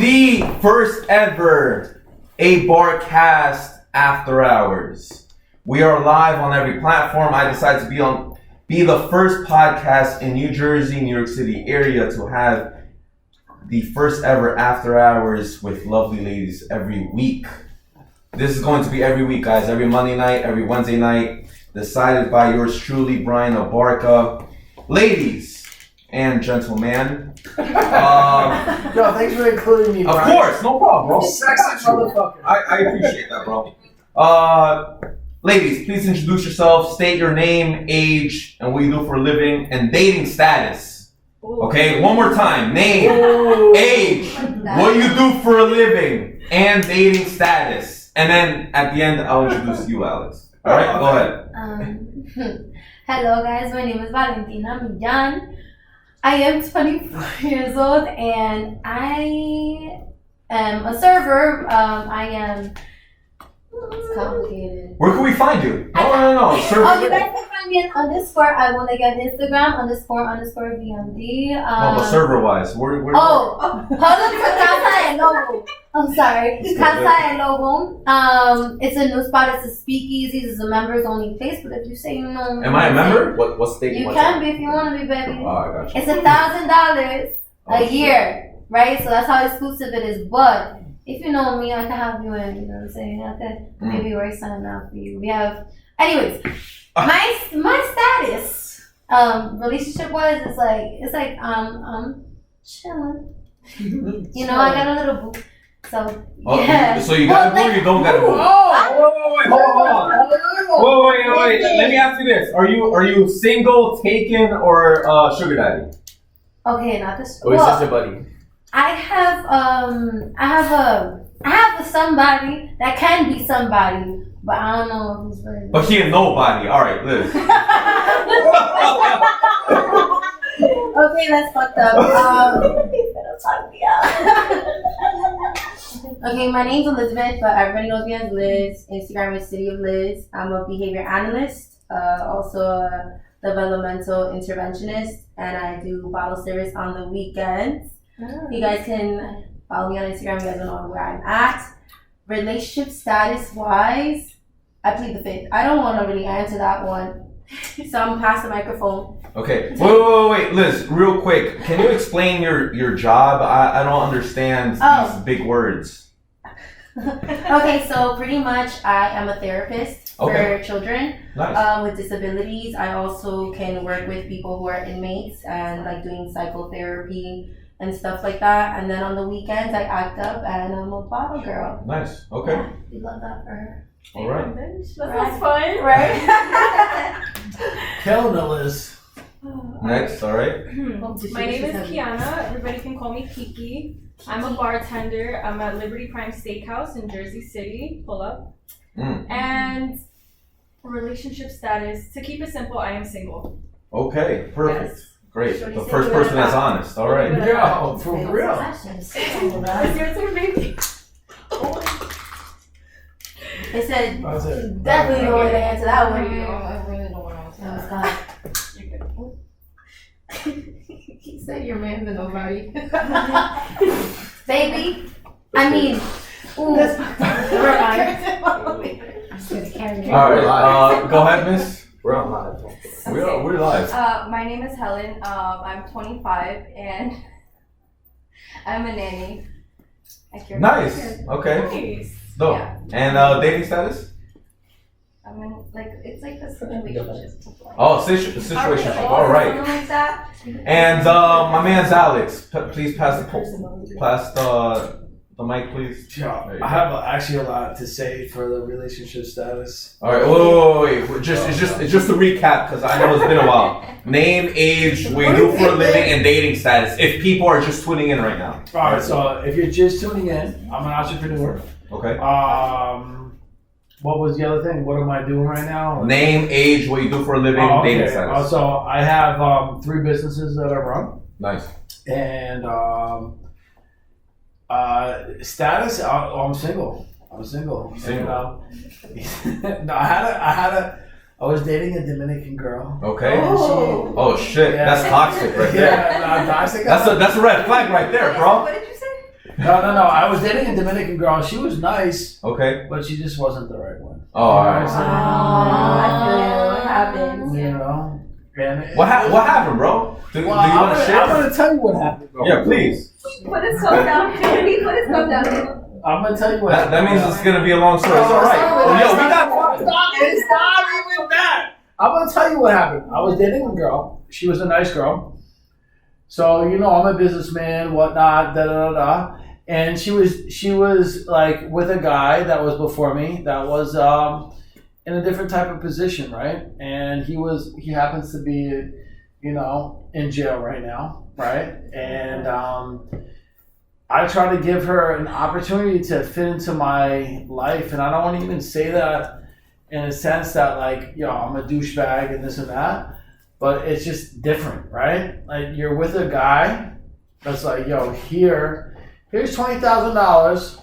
the first ever Abarcast After Hours. We are live on every platform. I decided to be the first podcast in New Jersey, New York City area to have the first ever After Hours with lovely ladies every week. This is going to be every week, guys. Every Monday night, every Wednesday night. Decided by yours truly, Brian Abarca. Ladies and gentlemen. No, thanks for including me, Brian. Of course, no problem, bro. Sexy motherfucker. I appreciate that, bro. Ladies, please introduce yourself, state your name, age, and what you do for a living, and dating status. Okay, one more time. Name, age, what you do for a living, and dating status. And then at the end, I'll introduce you, Alex. All right, go ahead. Hello, guys. My name is Valentina Millán. I am 24 years old, and I am a server. It's complicated. Where can we find you? No. Server. Oh, you guys can find me on underscore. I want to get Instagram underscore VMD. No, but server-wise, where? Hold on for Casa El Lobo. I'm sorry, Casa El Lobo. It's a new spot. It's a speakeasy. It's a members only place. But if you say you know, am I a member? What state? You can be if you want to be, baby. Oh, I got you. It's $1,000 a year, right? So that's how exclusive it is. But if you know me, I can have you in. You know what I'm saying? I could maybe work something out for you. We have, anyways. My status, relationship wise, it's like I'm chilling. You know, I got a little boo. So yeah. So you got a boo or you don't got a boo? Oh, wait. Let me ask you this: Are you single, taken, or sugar daddy? Okay, not this. Or is this a buddy? I have a somebody that can be somebody, but I don't know if he's very. But he ain't nobody. All right, Liz. Okay, that's fucked up. Okay, my name's Elizabeth, but everybody knows me as Liz. Instagram is City of Liz. I'm a behavior analyst, also a developmental interventionist, and I do bottle service on the weekends. You guys can follow me on Instagram. You guys don't know where I'm at. Relationship status wise, I plead the fifth. I don't want to really answer that one, so I'm past the microphone. Okay. Wait, Liz. Real quick, can you explain your job? I don't understand these big words. Okay, so pretty much I am a therapist for children with disabilities. I also can work with people who are inmates and like doing psychotherapy and stuff like that. And then on the weekends I act up and I'm a bottle girl. Nice. Okay. Yeah, we love that for her. All right. That's fun, right? Killing it, Liz. Next, all right. My name is Kiana. Everybody can call me Kiki. I'm a bartender. I'm at Liberty Prime Steakhouse in Jersey City. Pull up. And relationship status. To keep it simple, I am single. Okay, perfect. Yes. Great. The first person that's honest. All right. Yeah, for real. It's your turn, baby. They said definitely no way to answer that one. I really don't want to answer He said your man's an nobody. Baby, I mean, ooh. All right. Go ahead, Miss. We're on live. We're live. My name is Helen. I'm 25 and I'm a nanny. Nice. Okay. Nice. Dope. Yeah. And dating status? I'm in it's like a situation. Oh, situation. All right. Something like that. And my man's Alex. Please pass the mic, please. Yeah, I have actually a lot to say for the relationship status. All right. Wait. It's just to recap because I know it's been a while. Name, age, what you do for a living, and dating status. If people are just tuning in right now. All right. So if you're just tuning in, I'm an entrepreneur. Okay. What was the other thing? What am I doing right now? Name, age, what you do for a living, dating status. So I have 3 businesses that I run. Nice. And status, I'm single. Single. And, no, I was dating a Dominican girl. Okay. Oh shit, that's toxic right there. Yeah, toxic. That's a red flag right there, bro. What did you say? No. I was dating a Dominican girl. She was nice, Okay. but she just wasn't the right one. Oh, all right. I feel you. What happens? You know. And What happened, bro? Do you want to I'm share? gonna tell you what happened, bro. Yeah, please. Put his phone down. Put his phone down. I'm gonna tell you what That happened. means it's gonna be a long story. It's all right. Well, yo, we got. It's not even that. I'm gonna tell you what happened. I was dating a girl. She was a nice girl. So you know, I'm a businessman, whatnot, da da da da. And she was like with a guy that was before me that was in a different type of position, right? And he happens to be, you know, in jail right now, right? And I try to give her an opportunity to fit into my life, and I don't want to even say that in a sense that like, yo, I'm a douchebag and this and that, but it's just different, right? Like you're with a guy that's like, yo, here's $20,000.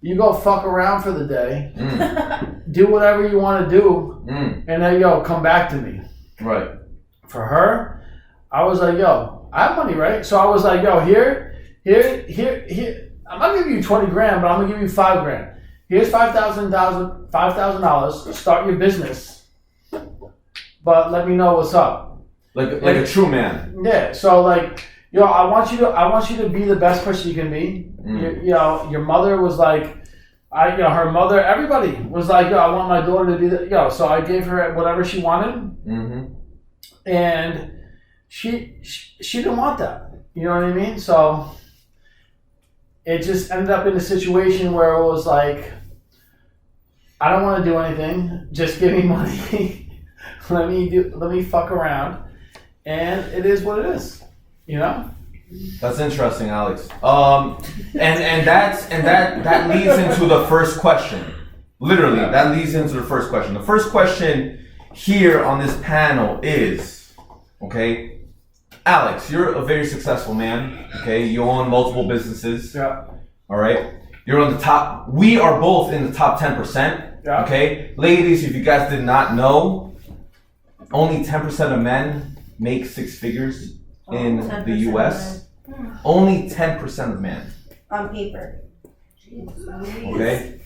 You go fuck around for the day, do whatever you want to do, and then yo, come back to me. Right. For her, I was like, yo, I have money, right? So I was like, yo, here. I'm not giving you 20 grand, but I'm gonna give you $5,000. Here's $5,000. Start your business, but let me know what's up. Like a true man. Yeah. So like, yo, I want you to be the best person you can be. Your mother was like, her mother, everybody was like, yo, I want my daughter to be the, so I gave her whatever she wanted, and she didn't want that. You know what I mean? So it just ended up in a situation where it was like, I don't want to do anything. Just give me money. let me fuck around, and it is what it is. You know. That's interesting, Alex. And that leads into the first question. Literally, that leads into the first question. The first question here on this panel is, okay, Alex, you're a very successful man. Okay, you own multiple businesses. Yeah. All right. You're on the top. We are both in the top 10%. Yeah. Okay, ladies, if you guys did not know, only 10% of men make six figures in the U.S. Only 10% of men. On paper. Okay.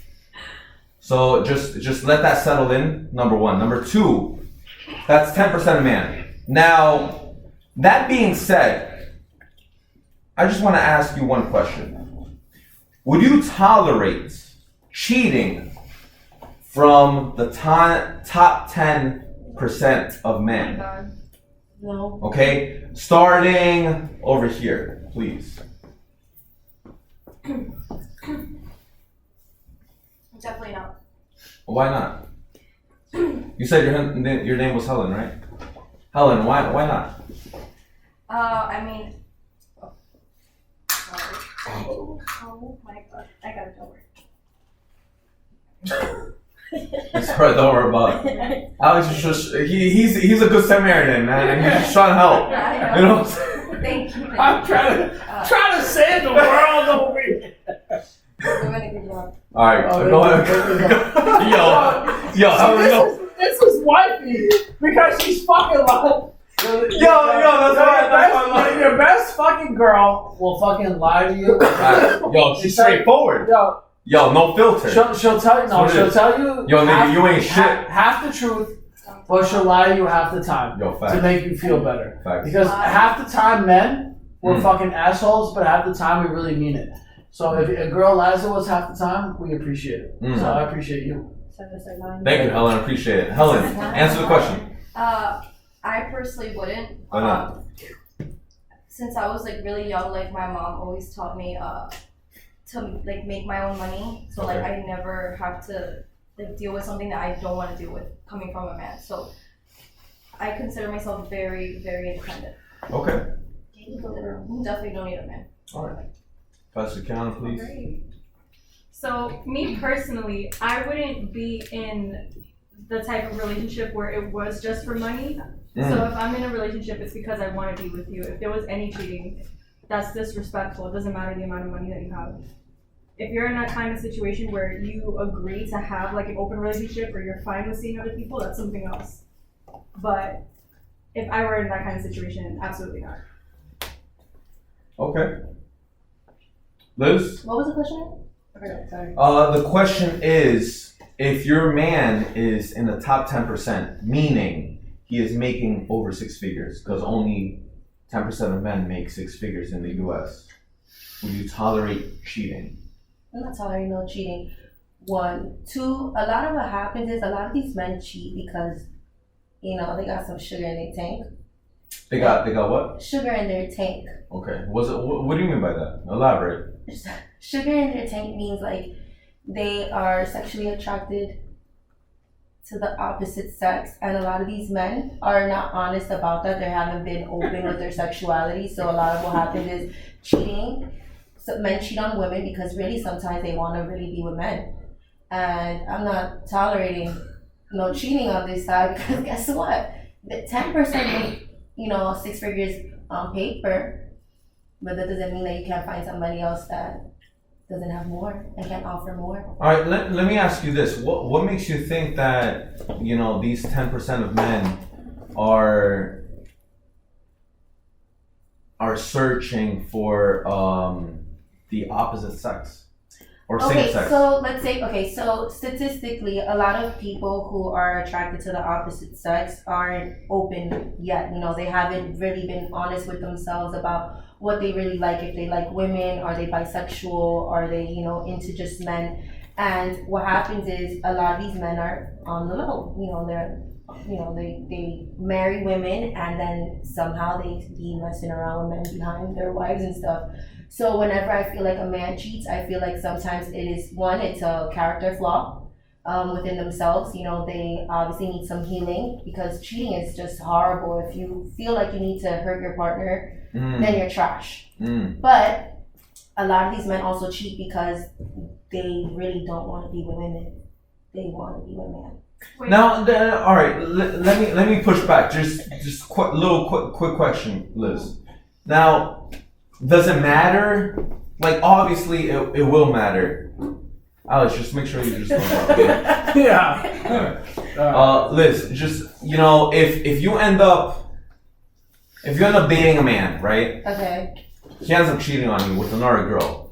So just let that settle in. Number one. Number two, that's 10% of man. Now, that being said, I just want to ask you one question. Would you tolerate cheating from the top 10% of men? No. Okay, starting over here, please. Definitely not. Why not? You said your name was Helen, right? Helen, why not? I mean, oh my god, I got it, don't worry. It's right, don't worry about it. Alex is just, he's a good Samaritan, man, and he's just trying to help. Yeah, I know. You know? Thank you. I'm trying to save the world over here. We're doing a good job. Alright, go ahead. Yo, This is wifey because she's fucking like. that's why. Your best fucking girl will fucking lie to you. Yo, she's straightforward. Yo, no filter. She'll tell you. No, she'll tell you. Yo, nigga, you ain't shit. Half the truth, but she'll lie to you half the time. Yo, facts. To make you feel better. Facts. Because half the time, men, we're fucking assholes, but half the time, we really mean it. So if a girl lies to us half the time, we appreciate it. So I appreciate you. Thank you, Helen. I appreciate it. Helen, answer the question. I personally wouldn't. Why not? Since I was like really young, like my mom always taught me to like make my own money. So like I never have to like deal with something that I don't want to deal with coming from a man. So I consider myself very, very independent. Okay. Definitely don't need a man. All right. Pastor Kiana, please. Great. So me personally, I wouldn't be in the type of relationship where it was just for money. So if I'm in a relationship, it's because I want to be with you. If there was any cheating, that's disrespectful. It doesn't matter the amount of money that you have. If you're in that kind of situation where you agree to have like an open relationship or you're fine with seeing other people, that's something else. But if I were in that kind of situation, absolutely not. Okay. Liz? What was the question? I forgot, sorry. The question is, if your man is in the top 10%, meaning he is making over 6 figures, because only 10% of men make 6 figures in the U.S., would you tolerate cheating? I'm not tolerating no cheating. 1, 2. A lot of what happens is a lot of these men cheat because, you know, they got some sugar in their tank. They got what? Sugar in their tank. Okay. What do you mean by that? Elaborate. Sugar in their tank means like they are sexually attracted to the opposite sex, and a lot of these men are not honest about that. They haven't been open with their sexuality, so a lot of what happens is cheating. So men cheat on women because really sometimes they want to really be with men, and I'm not tolerating no cheating on this side because guess what? The 10% make, you know, 6 figures on paper, but that doesn't mean that you can't find somebody else that doesn't have more and can offer more. All right, let me ask you this. What makes you think that, you know, these 10% of men are searching for the opposite sex or same Okay, sex? so let's say, so statistically, a lot of people who are attracted to the opposite sex aren't open yet. You know, they haven't really been honest with themselves about what they really like. If they like women, are they bisexual, are they, you know, into just men? And what happens is a lot of these men are on the low. You know, they marry women and then somehow they be messing around with men behind their wives and stuff. So whenever I feel like a man cheats, I feel like sometimes it is, one, it's a character flaw within themselves. You know, they obviously need some healing because cheating is just horrible. If you feel like you need to hurt your partner, then you're trash. But a lot of these men also cheat because they really don't want to be with women. They want to be with men. Now, all right. Let me push back. Just quick question, Liz. Now, does it matter? Like, obviously, it will matter. Alex, just make sure you just don't talk. Yeah. Liz, just, you know, if you end up dating a man, right? Okay. He ends up cheating on you with another girl.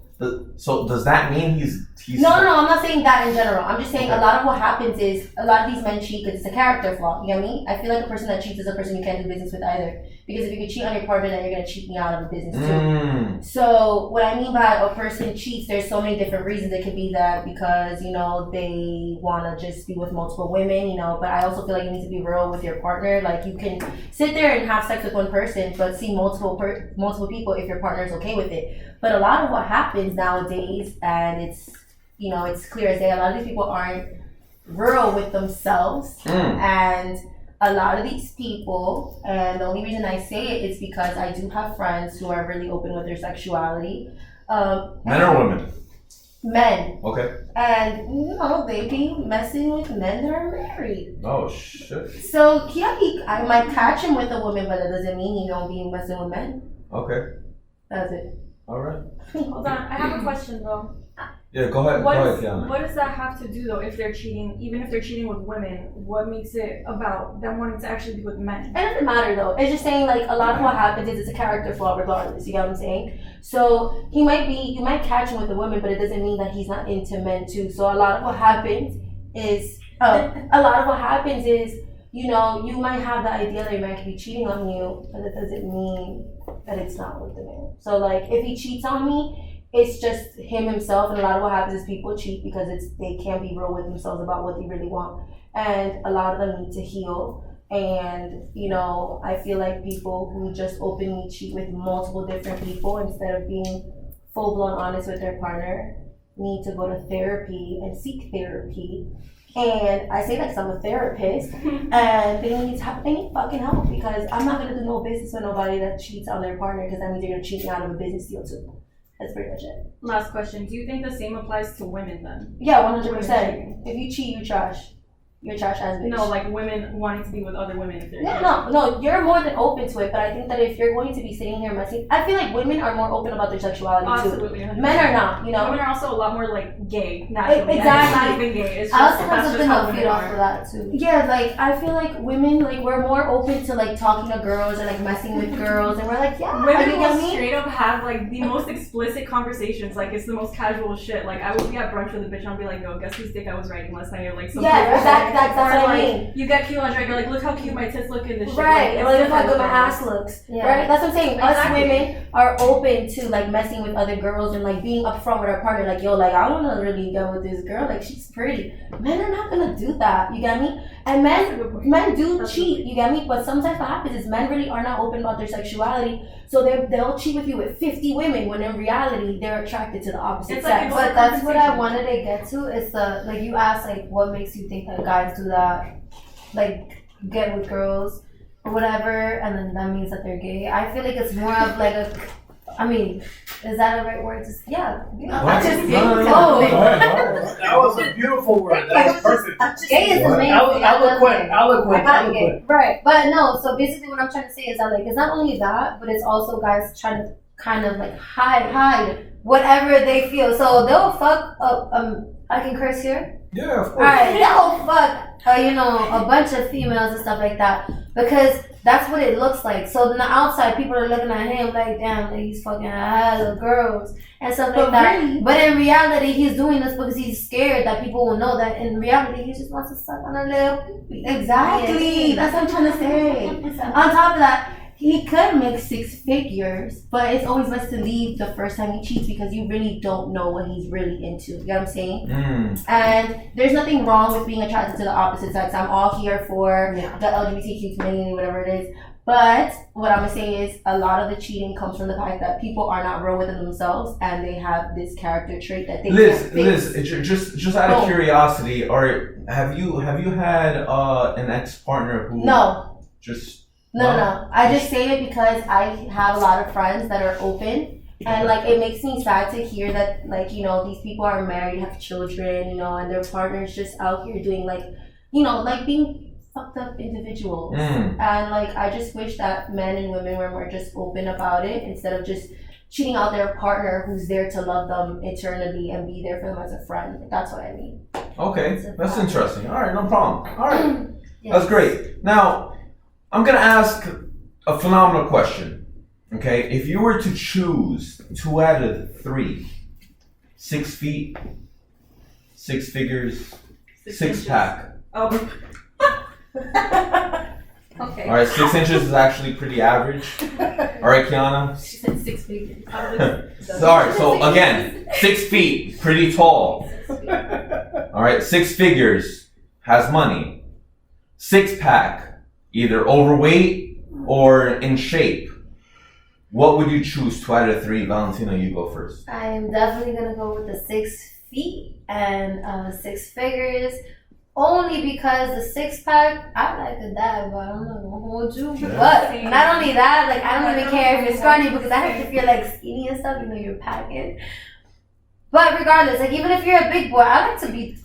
So does that mean he's? No, I'm not saying that in general. I'm just saying Okay. a lot of what happens is a lot of these men cheat because it's a character flaw. You know what I mean? I feel like a person that cheats is a person you can't do business with either. Because if you can cheat on your partner, then you're gonna cheat me out of a business too. So what I mean by a person cheats, there's so many different reasons. It could be that because, you know, they wanna just be with multiple women, you know, but I also feel like you need to be real with your partner. Like you can sit there and have sex with one person, but see multiple people if your partner is okay with it. But a lot of what happens nowadays, and it's, you know, it's clear as day, a lot of these people aren't real with themselves. And a lot of these people, and the only reason I say it is because I do have friends who are really open with their sexuality. Men or women? Men. Okay. And, you know, they be messing with men that are married. Oh, shit. So, yeah, I might catch him with a woman, but that doesn't mean he don't be messing with men. Okay. That's it. All right. Hold on, I have a question though. Yeah, go ahead. Kiana. What does that have to do though if they're cheating, even if they're cheating with women? What makes it about them wanting to actually be with men? It doesn't matter though. It's just saying like a lot of what happens is it's a character flaw regardless. You get what I'm saying? So you might catch him with a woman, but it doesn't mean that he's not into men too. So a lot of what happens is, you know, you might have the idea that your man could be cheating on you, but it doesn't mean that it's not with the man. So like if he cheats on me, it's just him himself, and a lot of what happens is people cheat because they can't be real with themselves about what they really want, and a lot of them need to heal. And you know, I feel like people who just openly cheat with multiple different people instead of being full-blown honest with their partner need to go to therapy and seek therapy. And I say that because I'm a therapist, and they need fucking help because I'm not gonna do no business with nobody that cheats on their partner because that means they're gonna cheat me out of a business deal too. That's pretty much it. Last question. Do you think the same applies to women then? Yeah, 100%. If you cheat, you trash. you're a trash ass bitch. No, like women wanting to be with other women if they're gay. No, you're more than open to it, but I think that if you're going to be sitting here messing, I feel like women are more open about their sexuality Absolutely, too. 100%. Men are not, you know. Women are also a lot more like gay, naturally. Exactly. Not even gay. It's I just, also have that's just something how to feed women off are. of that too. Yeah, like I feel like women, like we're more open to like talking to girls or like messing with girls, and we're like, yeah, Women you will get me? straight up have like the most explicit conversations. Like it's the most casual shit. Like I would be at brunch with a bitch and I'll be like, yo, guess whose dick I was riding last night? Or like something. Yeah, that's Or, what I like, mean. You get cute lingerie, you're like, look how cute my tits look in this shit. Right, Like, or it's look how different good my with ass girls. looks. Yeah. Right, that's what I'm saying. Us Exactly. women are open to like messing with other girls and like being upfront with our partner. Like, yo, like I want to really go with this girl. Like she's pretty. Men are not gonna do that. You get me? And That's a good point. men do That's cheat. You get me? But sometimes what happens is men really are not open about their sexuality. So they'll cheat with you with 50 women when in reality they're attracted to the opposite It's like sex. But that's what I wanted to get to. Is the like you asked like what makes you think that guys do that, like get with girls or whatever, and then that means that they're gay. I feel like it's more of like a. I mean, is that a right word? Just yeah. What? just No. That was a beautiful word. That was perfect. Gay is What? amazing. Eloquent. Right, but no. So basically, what I'm trying to say is that like it's not only that, but it's also guys trying to kind of like hide whatever they feel. So they'll fuck. I can curse here. Yeah, of All course. right, they'll fuck. A bunch of females and stuff like that because that's what it looks like. So on the outside, people are looking at him like, damn, like he's fucking hella girls and stuff like that. Really? But in reality, he's doing this because he's scared that people will know that. In reality, he just wants to suck on a little. Exactly. Yeah. That's what I'm trying to say. On top of that, he could make 6 figures, but it's always best to leave the first time he cheats because you really don't know what he's really into. You know what I'm saying? And there's nothing wrong with being attracted to the opposite sex. I'm all here for the LGBTQ community, whatever it is. But what I'm gonna say is a lot of the cheating comes from the fact that people are not real within themselves and they have this character trait that they can't fix. Liz, just out of curiosity, or have you had an ex-partner who just No. I just say it because I have a lot of friends that are open, and like it makes me sad to hear that like these people are married, have children, and their partners just out here doing like like being fucked up individuals. And like I just wish that men and women were more just open about it instead of just cheating out their partner who's there to love them eternally and be there for them as a friend. That's what I mean. Okay, that's interesting. All right, no problem. All right, Yes. that's great. Now, I'm gonna ask a phenomenal question. Okay, if you were to choose 2 out of 3, 6 feet, 6 figures, 6 inches. pack. Oh. Okay. All right, 6 inches is actually pretty average. All right, Kiana. She said 6 figures. Sorry. So again, 6 feet, pretty tall. All right, 6 figures, has money. 6 pack, either overweight or in shape. What would you choose? 2 out of 3. Valentina, you go first. I'm definitely gonna go with the 6 feet and 6 figures. Only because the 6-pack, I like a dad, but I'm not gonna hold you. Yeah. But not only that, like I don't even care if you're scrawny because I have to feel like skinny and stuff, you're packing. But regardless, like even if you're a big boy, I like to be,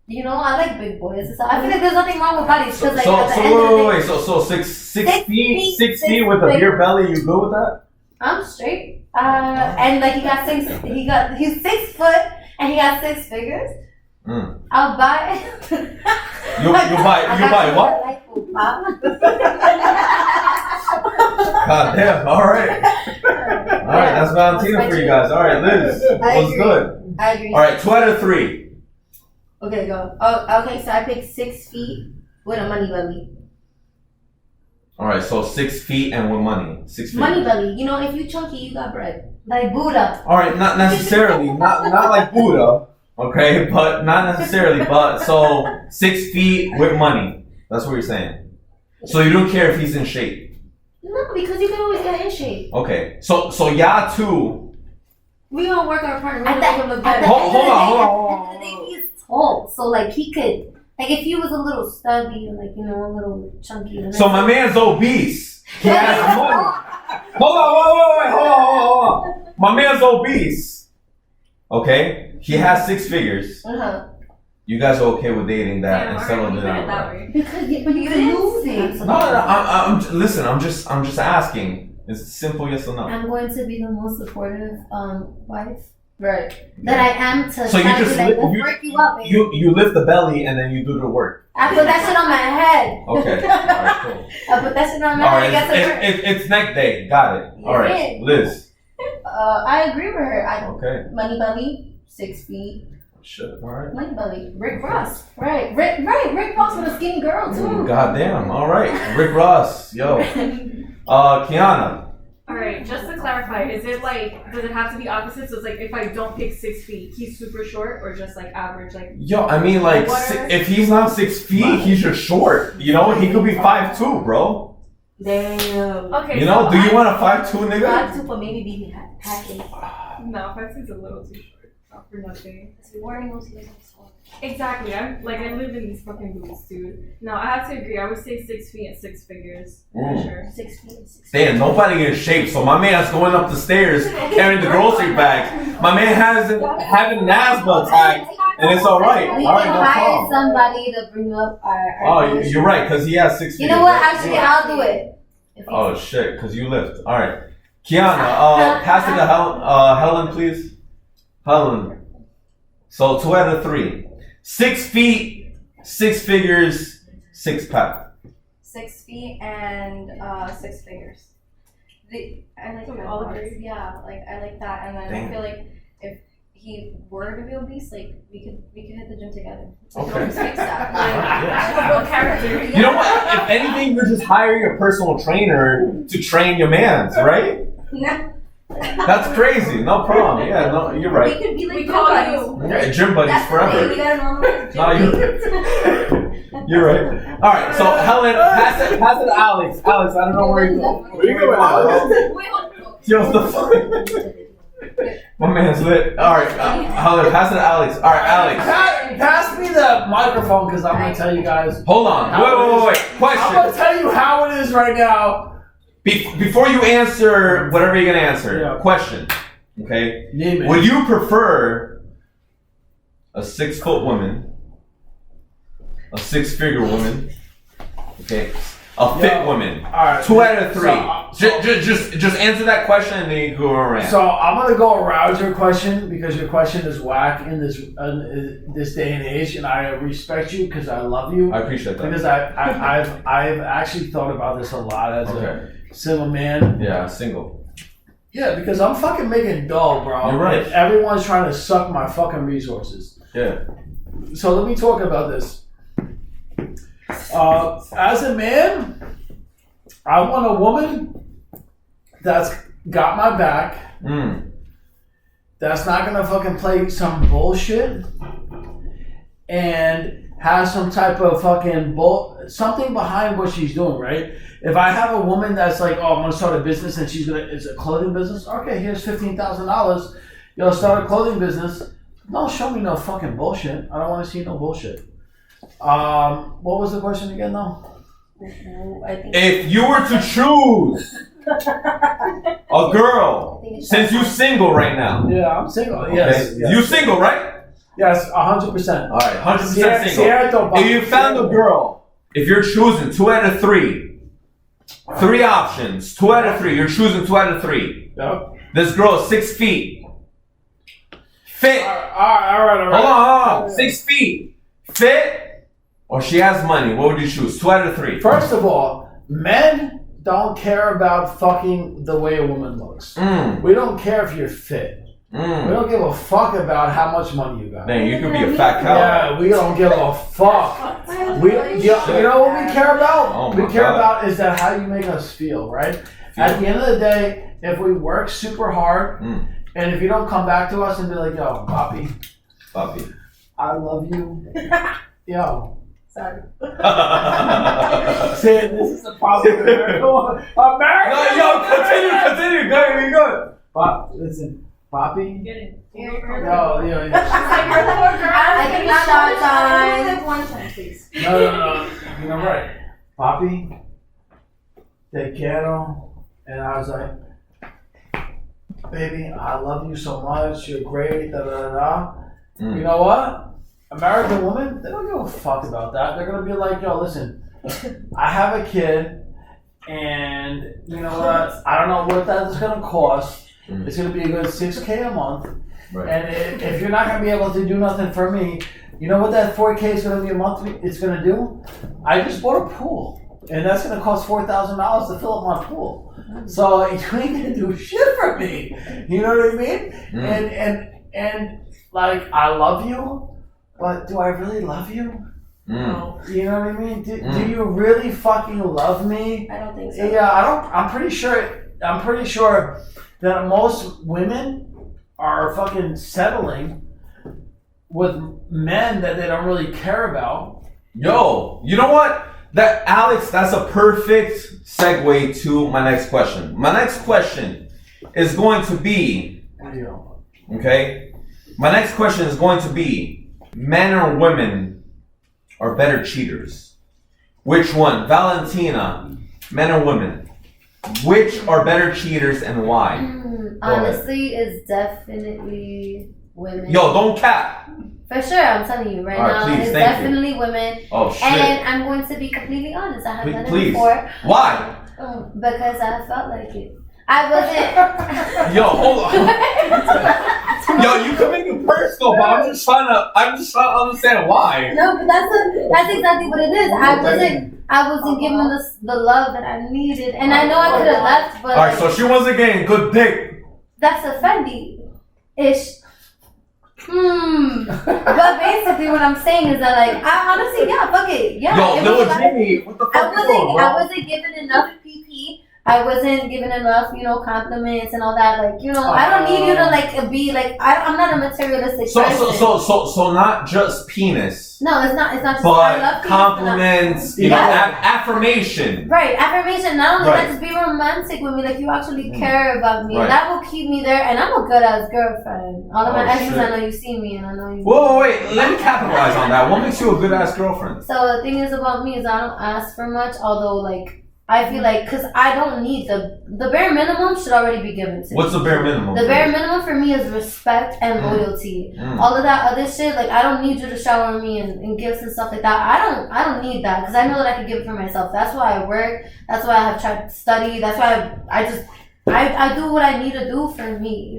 I like big boys. So I feel like there's nothing wrong with bodies because like at the end of the day, So 6 feet, 6 6 feet with a beer belly. You good with that? I'm straight. And like he's 6 foot and he got 6 figures. I'll buy it. You buy what? God damn! All right, that's Valentina for you guys. All right, Liz, what's good? I agree. All right, 2 out of 3. Okay, go. Oh, okay, so I picked 6 feet with a money belly. All right, so 6 feet and with money, 6 feet. Money belly. If you chunky, you got bread. Like Buddha. All right, not necessarily, not like Buddha. Okay, but not necessarily. But so 6 feet with money. That's what you're saying. So you don't care if he's in shape. No, because you can always get in shape. Okay, so y'all two. We gonna work our partner. At We the gonna make him look end better. Hold on. of the day, he's tall, so like he could, like if he was a little stubby, like a little chunky. So my man's obese. He has money. Hold on. My man's obese. Okay, he has 6 figures. You guys are okay with dating that and settling it out, that right? way. Because but you can lose it. No, listen. I'm just asking. It's simple, yes or no. I'm going to be the most supportive wife Right. that I am to So you try to just be like, lift- we'll you- break you up, baby. You lift the belly and then you do the work. I put that shit on my head. Okay. All right. Cool. I put that shit on my All head. right. I got to work. It's neck day. Got it. All right. Liz. I agree with her. Okay. Money belly, 6 feet. Shit. All right. Money belly. Rick Ross. Right. Rick Ross with a skinny girl too. Goddamn. All right. Rick Ross. Yo. Kiana. Alright, just to clarify, is it like, does it have to be opposite? So it's like if I don't pick 6 feet, he's super short or just like average? Like, Yo, I mean, like, if he's not 6 feet, he's just short. You know, he could be 5'2", bro. Damn. okay. You know, so do you want a 5'2" nigga? 5'2", but maybe be hacking. No, 5'6" is a little too short. Not for nothing. Because we're wearing those heels. Exactly. I live in these fucking boots, dude. No, I have to agree. I would say 6 feet and 6 figures. For sure. 6 feet. 6 feet. Damn, nobody in shape. So my man's going up the stairs carrying the grocery bag. My man having an asthma attack, and it's all right. We All right, can no hire problem. somebody to bring up our Oh, you're right, because he has 6 feet. You know what? Actually, I'll do it. Oh shit, because you lift. All right, Kiana, pass it to Helen, please. Helen. So 2 out of 3. 6 feet, 6 figures, 6 pack. 6 feet and 6 figures. I like So we that all part. agree? Yeah, like I like that, and then Damn. I feel like if he were to be obese, like we could hit the gym together. We Okay. could always fix that. Yeah. Real character. You know what? If anything, you're just hiring a personal trainer to train your mans, right? That's crazy. No problem. Yeah, no, you're We right. could be like We gym call buddies. you. Yeah, gym buddies That's the thing. forever. We gotta normalize No, gym. you're right. All right, so Helen, pass it to Alex. Alex, I don't know where you go. Where you going, Alex? Yo, the fuck? My man's lit. All right, Helen, pass it to Alex. All right, Alex. Pass me the microphone because I'm gonna tell you guys. Hold on. Wait. I'm gonna Question. tell you how it is right now. Before you answer whatever you're gonna answer, Yeah. question. Okay. Name it. Would you prefer a 6-foot woman, a 6-figure woman, okay, a fit Yo, woman? All right. 2 out of 3. So- Just answer that question and then you go around. So I'm gonna go around your question because your question is whack in this day and age, and I respect you because I love you. I appreciate that. Because I've actually thought about this a lot as Okay. a single man. Yeah, single. Yeah, because I'm fucking making dough, bro. You're right. And everyone's trying to suck my fucking resources. Yeah. So let me talk about this. As a man, I want a woman that's got my back, that's not gonna fucking play some bullshit, and has some type of fucking something behind what she's doing, right? If I have a woman that's like, oh, I'm gonna start a business and it's a clothing business, okay, here's $15,000. You'll start a clothing business. Don't show me no fucking bullshit. I don't want to see no bullshit. What was the question again, though? I think If you were to choose a girl, since you're single right now, Yeah, I'm single. okay? Yes. You single, right? Yes, 100%. All right, 100% Sierra, single. Sierra don't If you found a girl, if you're choosing 2 out of 3, 3 options, 2 out of 3, you're choosing 2 out of 3. Yep. This girl is 6 feet. Fit. All right. Hold on. 6 feet. Fit. Or she has money. What would you choose? 2 out of 3. First of all, men don't care about fucking the way a woman looks. We don't care if you're fit. We don't give a fuck about how much money you got. Man, you could be a fat cow. Yeah, we don't give a fuck. You know what we care about? Oh we my care God. about is that how you make us feel, right? At the end of the day, if we work super hard, and if you don't come back to us and be like, yo, Poppy, I love you. Yo. sorry. See, this is the problem with America. America! No, yo, continue. Go ahead, you go. Listen, Poppy. Get it. Yo. I think it's shot time. One time, please. No. You know, right. Poppy, te quiero. And I was like, baby, I love you so much. You're great. Da da da da. You know what? American women, they don't give a fuck about that. They're gonna be like, yo, listen, I have a kid, and you know what? I don't know what that's gonna cost. It's gonna be a good $6K a month. Right. And if you're not gonna be able to do nothing for me, you know what that $4K is gonna be a month? It's gonna do? I just bought a pool, and that's gonna cost $4,000 to fill up my pool. So you ain't gonna do shit for me. You know what I mean? And like, I love you, but do I really love you? No. You know what I mean? Do you really fucking love me? I don't think so. Yeah, I don't. I'm pretty sure that most women are fucking settling with men that they don't really care about. Yo, you know what? Alex, that's a perfect segue to my next question. My next question is going to be, okay? My next question is going to be, men or women are better cheaters? Which one? Valentina, men or women? Which are better cheaters and why? Honestly, it's definitely women. Yo, don't cap. For sure, I'm telling you right now, please, it's thank definitely women. Oh shit. And I'm going to be completely honest. I have done it before. Why? Because I felt like it. I wasn't. Yo, hold on. Yo, you can make it personal, but I'm just trying to understand why. No, but that's exactly what it is. I wasn't given the love that I needed, and I know I could have left, but. All right, so she wasn't getting good dick. That's a Fendi-ish. But basically, what I'm saying is that, like, I honestly, fuck it, Yo, little Jimmy, what the fuck I wasn't given enough PP. I wasn't given enough, compliments and all that. Like, I don't need you to be like. I'm not a materialistic person. So not just penis. No, it's not just. But I love compliments, affirmation. Right, affirmation. Not only Right. that, just be romantic with me. Like, you actually care about me. Right. That will keep me there. And I'm a good ass girlfriend. All of my exes, shit. I know you see me, and I know you. Whoa, wait. Let me capitalize on that. What makes you a good ass girlfriend? So the thing is about me is I don't ask for much. Although, like, I feel like, because I don't need the bare minimum should already be given to me. What's the bare minimum? The bare minimum for me is respect and loyalty. All of that other shit, like, I don't need you to shower me and gifts and stuff like that. I don't need that, because I know that I can give it for myself. That's why I work. That's why I have tried to study. That's why I do what I need to do for me,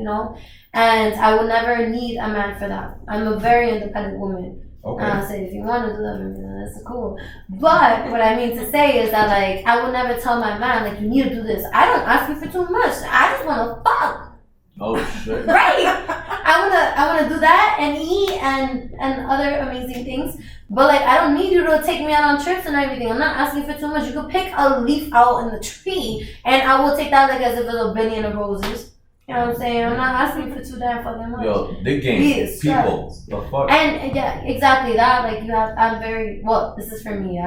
And I will never need a man for that. I'm a very independent woman. Okay. And I say, if you want to do that, then that's cool. But what I mean to say is that, like, I would never tell my man, like, you need to do this. I don't ask you for too much. I just want to fuck. Oh shit. Right. I wanna do that and eat and other amazing things. But, like, I don't need you to take me out on trips and everything. I'm not asking for too much. You could pick a leaf out in the tree, and I will take that like as if it was a billion of roses. You know what I'm saying? I'm not asking for too damn fucking much. Yo, big game. People. The fuck? And yeah, exactly that. Like, this is for me.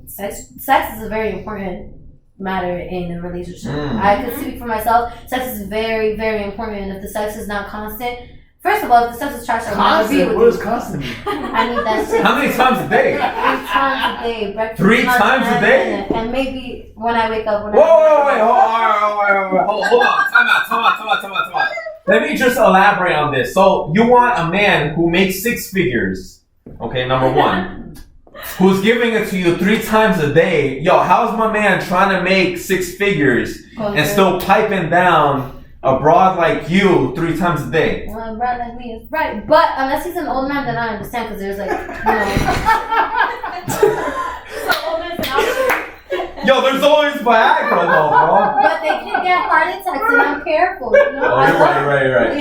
Sex is a very important matter in a relationship. I can speak for myself. Sex is very, very important. And if the sex is not constant, first of all, if the sex is trash, I will never be with you. What does constant mean? I need that shit. How many times a day? 3 times a day. Breakfast, 3 lunch, times a day? And maybe when I wake up. Whoa, wait, hold on. Time out. Let me just elaborate on this. So, you want a man who makes 6 figures, okay, number one, who's giving it to you 3 times a day. Yo, how's my man trying to make 6 figures and still piping down a broad like you 3 times a day? Well, a broad like me is right. But unless he's an old man, then I understand, because there's, like, So old man's an option. Yo, there's always Viagra though, bro. But they can get heart attacks, and I'm careful, Oh, right.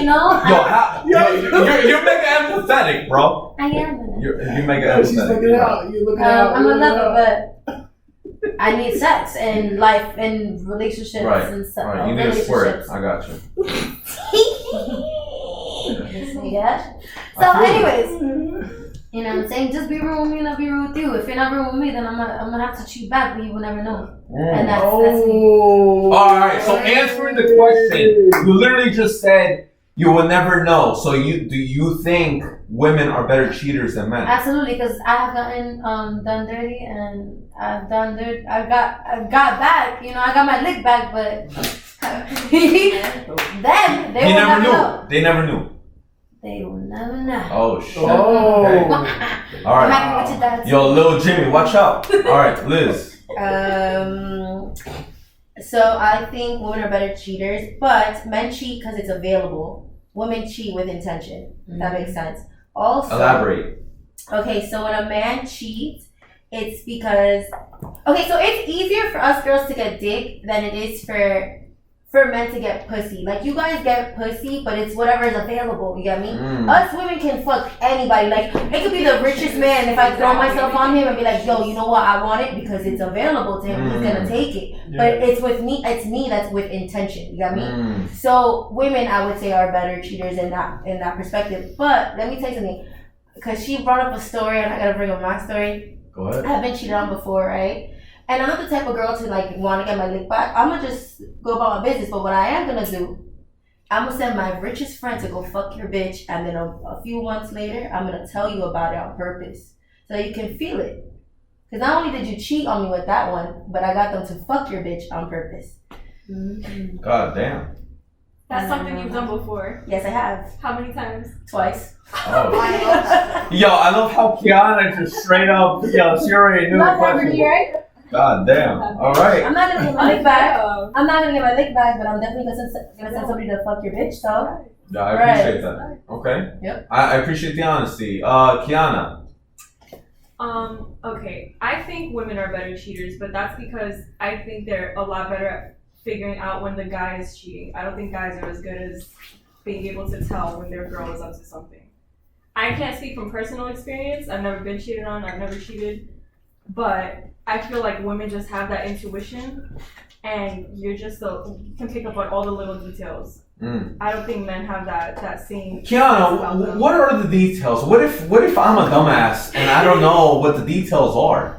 You're mega empathetic, bro. I am. You're mega She's empathetic. looking out. You're looking out. I'm a lover, but I need sex and life and relationships and stuff. Right, you need a squirt. I got you. Yeah. So, anyways, you know what I'm saying? Just be real with me and I'll be real with you. If you're not real with me, then I'm gonna have to cheat back, but you will never know. And that's me. Alright, so answering the question, you literally just said you will never know. So do you think women are better cheaters than men? Absolutely, because I have gotten done dirty, and I've done dirt. I got back. I got my lick back, but then they will never know. They never knew. They will never know. Oh shit. Oh. Okay. All I'm right. happy with that. Yo, little Jimmy, watch out. All right, Liz. So I think women are better cheaters, but men cheat because it's available. Women cheat with intention. That makes sense. Also, Elaborate. okay, so when a man cheats, it's because okay, so it's easier for us girls to get dick than it is for men to get pussy. Like you guys get pussy, but it's whatever is available. You get me? Us women can fuck anybody. Like it could be the richest man. If I throw myself on him and be like, yo, you know what? I want it because it's available to him. He's gonna take it. Yeah. But it's with me. It's me that's with intention. You got me? So women, I would say, are better cheaters in that perspective. But let me tell you something. Because she brought up a story, and I gotta bring up my story. Go ahead. I've been cheated on before, right? And I'm not the type of girl to like want to get my lick back. I'm gonna just go about my business. But what I am gonna do, I'm gonna send my richest friend to go fuck your bitch, and then a few months later, I'm gonna tell you about it on purpose, so you can feel it. Because not only did you cheat on me with that one, but I got them to fuck your bitch on purpose. God damn. That's something you've done before. Yes, I have. How many times? Twice. Oh. Yo, I love how Kiana just straight up, yo, she already knew the Not every question. year, right? God damn. All right. I'm not gonna get my lick back. I'm not gonna get my lick back, but I'm definitely gonna send somebody to fuck your bitch, so. Yeah, I appreciate that. Okay. Yep. I appreciate the honesty. Kiana. Okay. I think women are better cheaters, but that's because I think they're a lot better at figuring out when the guy is cheating. I don't think guys are as good as being able to tell when their girl is up to something. I can't speak from personal experience. I've never been cheated on. I've never cheated. But I feel like women just have that intuition, and you can pick up on all the little details. I don't think men have that same. Kiana, what are the details? What if I'm a dumbass and I don't know what the details are?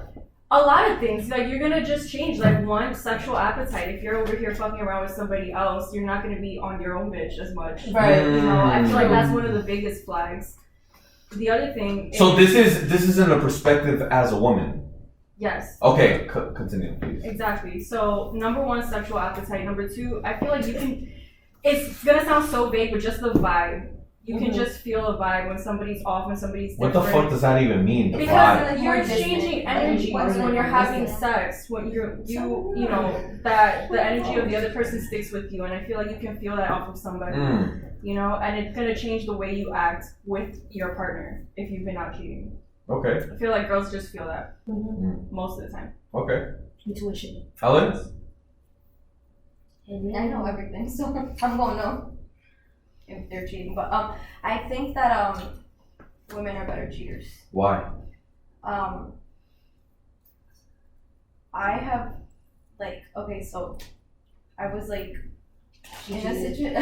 A lot of things. Like you're gonna just change. Like one, sexual appetite. If you're over here fucking around with somebody else, you're not gonna be on your own bitch as much. Right. You know, I feel like that's one of the biggest flags. The other thing. So this is in a perspective as a woman. Yes. Okay, continue, please. Exactly. So number one, sexual appetite. Number two, I feel like you can. It's gonna sound so vague, but just the vibe. You can just feel a vibe when somebody's off, when somebody's different. What the fuck does that even mean? The vibe? Because you're exchanging energies when you're having sex. When you know that the energy of the other person sticks with you, and I feel like you can feel that off of somebody. You know, and it's gonna change the way you act with your partner if you've been out cheating. Okay. I feel like girls just feel that most of the time. Okay. Intuition. Alex? I know everything, so I'm gonna know if they're cheating. But I think that women are better cheaters. Why? I have so I was like in a situation. I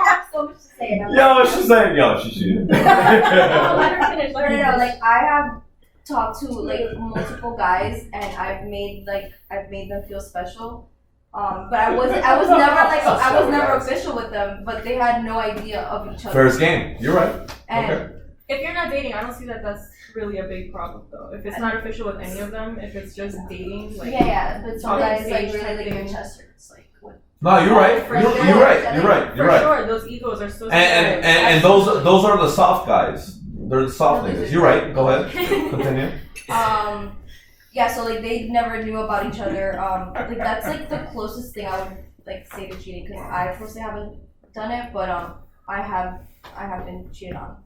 have so much to say about She's saying, she should. No, like I have talked to like multiple guys, and I've made them feel special. But I was never official with them, but they had no idea of each other. First game. You're right. And Okay. If you're not dating, I don't see that that's really a big problem though. If it's not official with any of them, if it's just dating, like but some guys like really like your chest hurts, like what? No, you're right. For You're sure. right. You're right. You're for right. sure, those egos are so. And those are the soft guys. They're the soft niggas. You're right. Go ahead. Continue. So like they never knew about each other. Like that's like the closest thing I would like say to cheating, because I personally haven't done it, but I have been cheated on.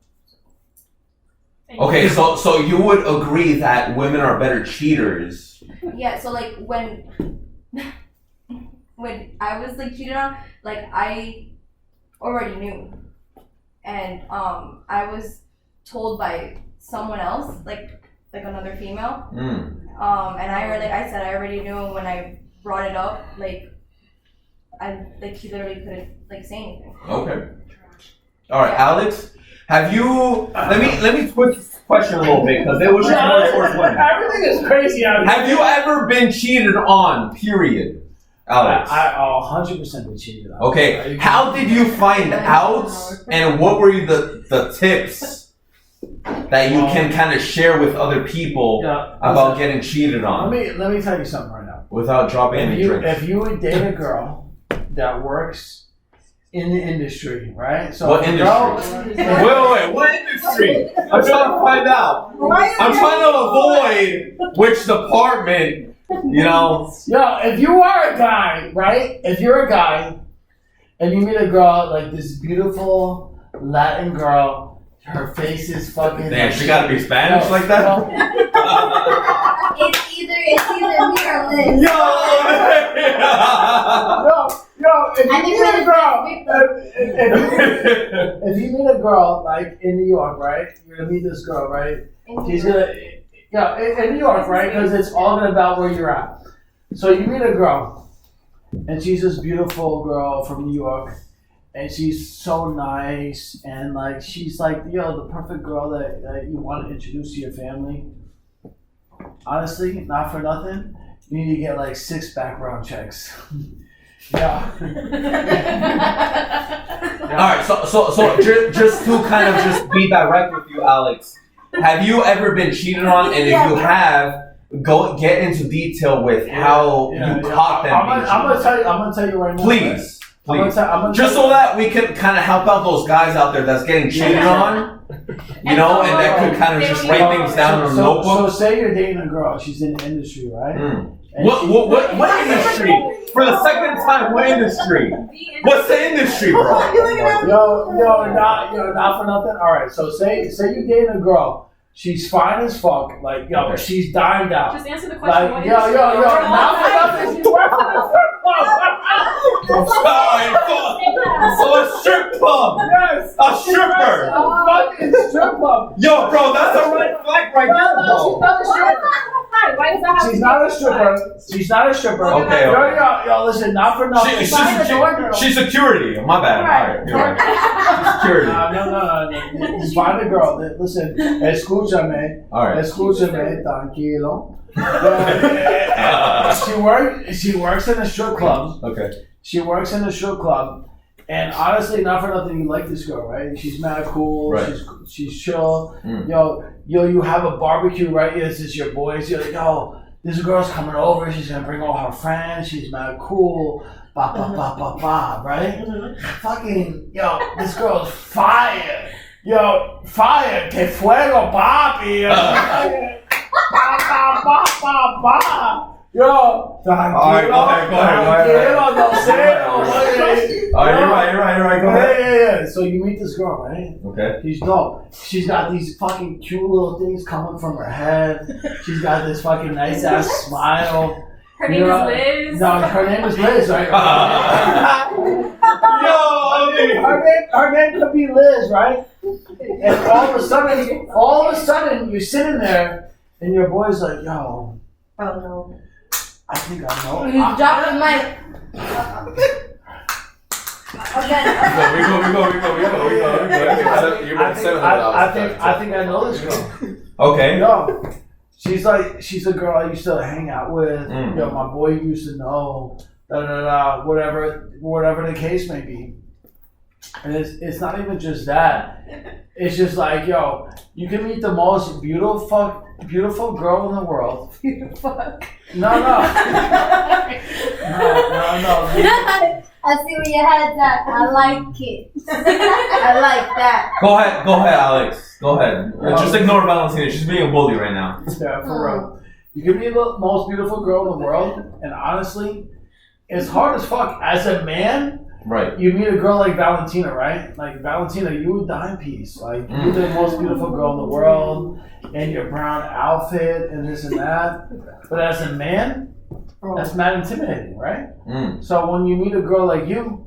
Okay, so you would agree that women are better cheaters. Yeah, so like when I was like cheated on, like I already knew, and I was told by someone else, like another female, and I said I already knew, and when I brought it up, he literally couldn't like say anything. Okay. All right, Alex. Have you? Let me twist this question a little bit, because it was just more towards women. Everything is crazy out here. Have you ever been cheated on? Period, Alex. I 100% been cheated on. Okay. How did you find out, and what were the tips that you can kind of share with other people about getting cheated on? Let me tell you something right now. Without dropping any drinks. If you would date a girl that works in the industry, right? So what industry? Wait, what industry? I'm trying to find out. I'm trying to avoid which department, you know. Yo, if you are a guy, right? If you're a guy and you meet a girl like this beautiful Latin girl, her face is fucking. Damn, she gotta be Spanish like that? It's either me or Liz. Yo, if you meet a girl, if you meet a girl like in New York, right? You're gonna meet this girl, right? She's gonna, in New York, right? Because it's all about where you're at. So you meet a girl, and she's this beautiful girl from New York, and she's so nice, and like she's like, the perfect girl that you want to introduce to your family. Honestly, not for nothing, you need to get like 6 background checks. Yeah. All right. So just to kind of just be direct with you, Alex, have you ever been cheated on? And if you have, get into detail with how you caught them. I'm gonna tell you right now. Please. I'm just so that we can kind of help out those guys out there that's getting cheated on, you know, and that could kind of just write things down in a notebook. So say you're dating a girl, she's in the industry, right? What industry? For the second time, what industry? What's the industry, bro? Not for nothing. All right, so say you're dating a girl. She's fine as fuck. Like, she's dined out. Just answer the question. Like, not for nothing. She's working in a strip club. So a strip club. Yes. A stripper. A fucking strip club. Yo, bro, that's a red flag right there, bro. Why does that happen? She's not a stripper. She's not a stripper. Okay. Yo, listen, not for nothing. She's security. My bad. All right, you're right. Security. No. Find a girl. Listen, escúchame. All right. Escúchame, tranquilo. She works in a strip club. Okay. She works in a strip club. And honestly, not for nothing, you like this girl, right? She's mad cool. Right. She's chill. Yo, you have a barbecue, right? This is your boys. You're like, yo, this girl's coming over. She's gonna bring all her friends. She's mad cool. Ba, right? Fucking, yo, this girl's fire. Yo, fire. Que fuego, papi. Ba. Yo, Alright, go ahead. You're right. Go ahead. Yeah. So you meet this girl, right? Okay. She's dope. She's got these fucking cute little things coming from her head. She's got this fucking nice ass smile. Her name is Liz. No, her name is Liz, right? Her name could be Liz, right? And all of a sudden, you're sitting there, and your boy's like, yo. Oh no. I think I know. You dropped the mic. Okay. We go. I think I know this girl. Okay. Yo, she's a girl I used to hang out with. Yo, my boy used to know. Whatever the case may be. And it's not even just that. It's just like, yo, you can meet the most beautiful girl in the world. No. I see where your head's at. I like it. I like that. Go ahead, Alex. Go ahead. Just ignore Valentina. She's being a bully right now. Yeah, for real. You can be the most beautiful girl in the world, and honestly, it's hard as fuck. As a man, right? You meet a girl like Valentina, right? Like Valentina, you a dime piece. Like you're the most beautiful girl in the world, and your brown outfit and this and that. But as a man, that's mad intimidating, right? So when you meet a girl like you,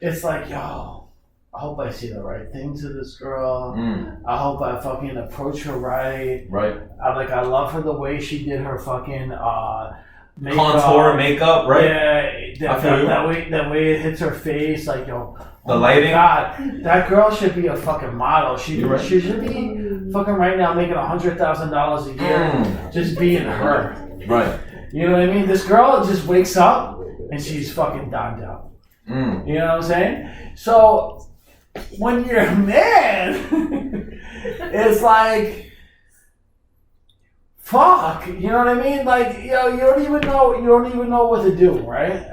it's like, yo, I hope I say the right thing to this girl. I hope I fucking approach her right. Right. I love her the way she did her fucking makeup. Contour makeup, right? Yeah, that way it hits her face, like, yo. The lighting. God, that girl should be a fucking model. She should be fucking right now making $100,000 a year just being her. Right. You know what I mean? This girl just wakes up and she's fucking dimed out. You know what I'm saying? So when you're a man, it's like, fuck, you know what I mean? Like, you don't even know what to do, right?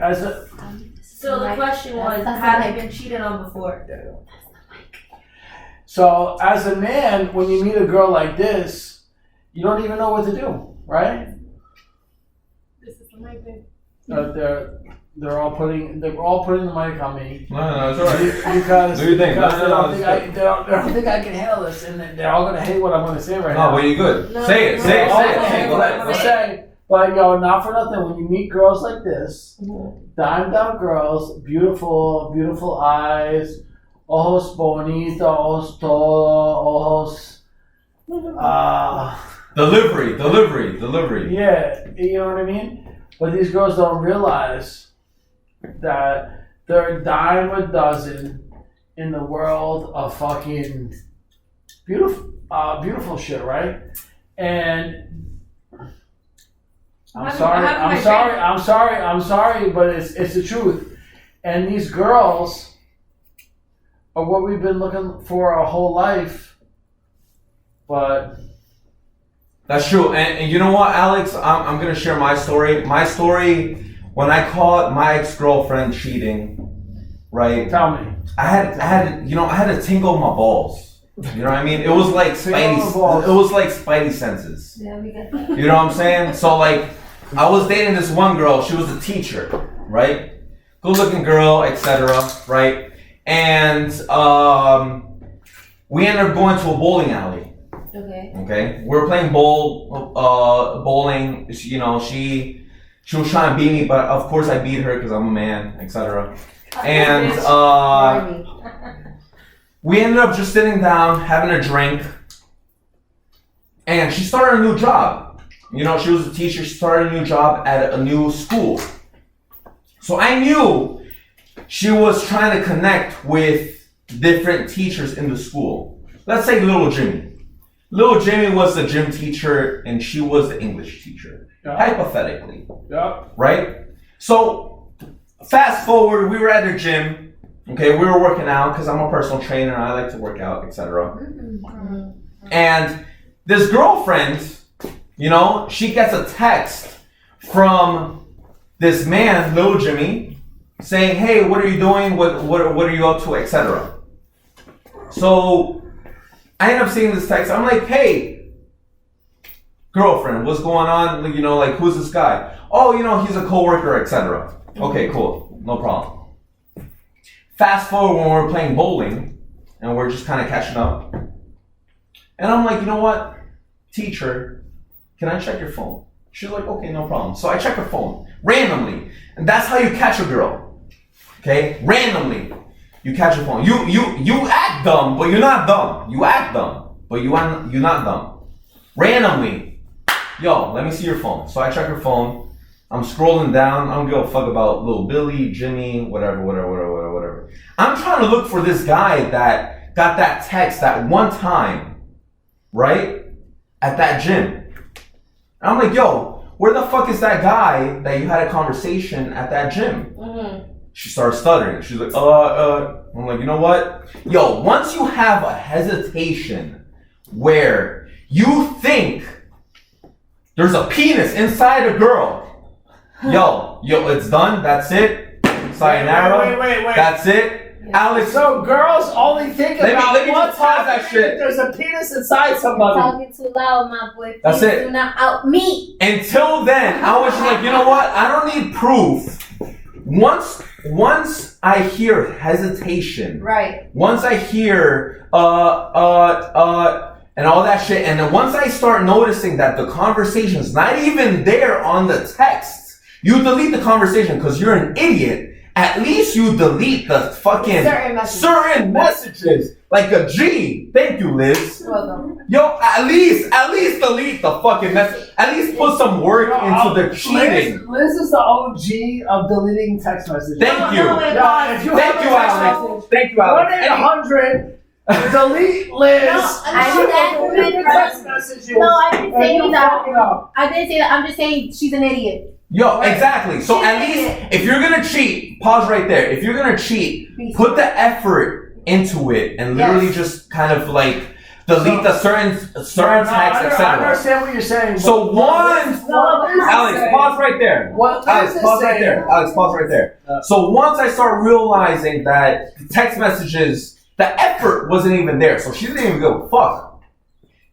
So the question was, have you been cheated on before? So as a man, when you meet a girl like this, you don't even know what to do, right? This is the mic, babe. They're all putting the mic on me. No, it's alright. Because, Do your thing. because they don't No, think I can handle this, and they're all gonna hate what I'm gonna say right now. but you good. No, Say it. no, Say it. no, Say it. no, Say it. Go ahead. Go ahead. Say, but not for nothing. When you meet girls like this, dimed out girls, beautiful eyes, ojos bonitos, ojos todos, ojos. Delivery. Yeah, you know what I mean? But these girls don't realize that they're a dime a dozen in the world of fucking beautiful shit, right? And I'm sorry, but it's the truth. And these girls are what we've been looking for our whole life, but That's true. And you know what, Alex? I'm gonna share my story. My story when I caught my ex-girlfriend cheating, right? tell me. I had to tingle my balls. You know what I mean? It was like Tingle my balls. Spidey senses. Yeah, we get You know what I'm saying? So like, I was dating this one girl. She was a teacher, right? Good-looking girl, etc. Right? And we ended up going to a bowling alley. Okay. We were playing bowling. She was trying to beat me, but of course I beat her because I'm a man, etc. And we ended up just sitting down, having a drink, and she started a new job. You know, she was a teacher. She started a new job at a new school. So I knew she was trying to connect with different teachers in the school. Let's say Little Jimmy. Little Jimmy was the gym teacher and she was the English teacher. Yeah. Hypothetically. Yeah. Right? So, fast forward, we were at the gym. Okay, we were working out because I'm a personal trainer and I like to work out, etc. And this girlfriend, she gets a text from this man, Little Jimmy, saying, "Hey, what are you doing? What are you up to, etc." So I end up seeing this text. I'm like, "Hey, girlfriend, what's going on? Who's this guy? Oh, he's a coworker, etc." Okay, cool, no problem. Fast forward when we're playing bowling, and we're just kind of catching up. And I'm like, you know what, teacher, can I check your phone? She's like, okay, no problem. So I check her phone randomly, and that's how you catch a girl. Okay, randomly. You catch your phone. You act dumb, but you're not dumb. You act dumb, but you're not dumb. Randomly. Yo, let me see your phone. So I check her phone. I'm scrolling down. I don't give a fuck about little Billy, Jimmy, whatever. I'm trying to look for this guy that got that text that one time, right? At that gym. And I'm like, yo, where the fuck is that guy that you had a conversation at that gym? Mm-hmm. She starts stuttering. She's like, I'm like, you know what? Yo, once you have a hesitation where you think there's a penis inside a girl, yo, it's done. That's it. Sayonara. Wait. That's it. Alex. So girls only think about let me one just pause time that shit. there's a penis inside somebody. talking too loud, my boy. That's Please it. Do not out me. Until then, I was just like, you know what? I don't need proof. Once I hear hesitation, Right. once I hear and all that shit, and then once I start noticing that the conversation's not even there on the text, you delete the conversation because you're an idiot. At least you delete the fucking certain messages. Like a G. Thank you, Liz. Welcome. Yo, at least delete the fucking message. At least put some work into the cheating. Liz is the OG of deleting text messages. Thank you. Yeah, if you Thank have you, a text Alex. message, Thank you, Alex. 1-800, delete Liz. Text messages. No, I didn't and say you that. fuck it up. I didn't say that. I'm just saying she's an idiot. Yo, exactly. So at least if you're gonna cheat, pause right there. If you're gonna cheat, put the effort into it and literally just kind of like delete the certain text, I etc. understand what you're saying. So once, Alex, pause right there. Alex, pause right there. Alex, pause right there. So once I start realizing that the text messages, the effort wasn't even there, so she didn't even go fuck,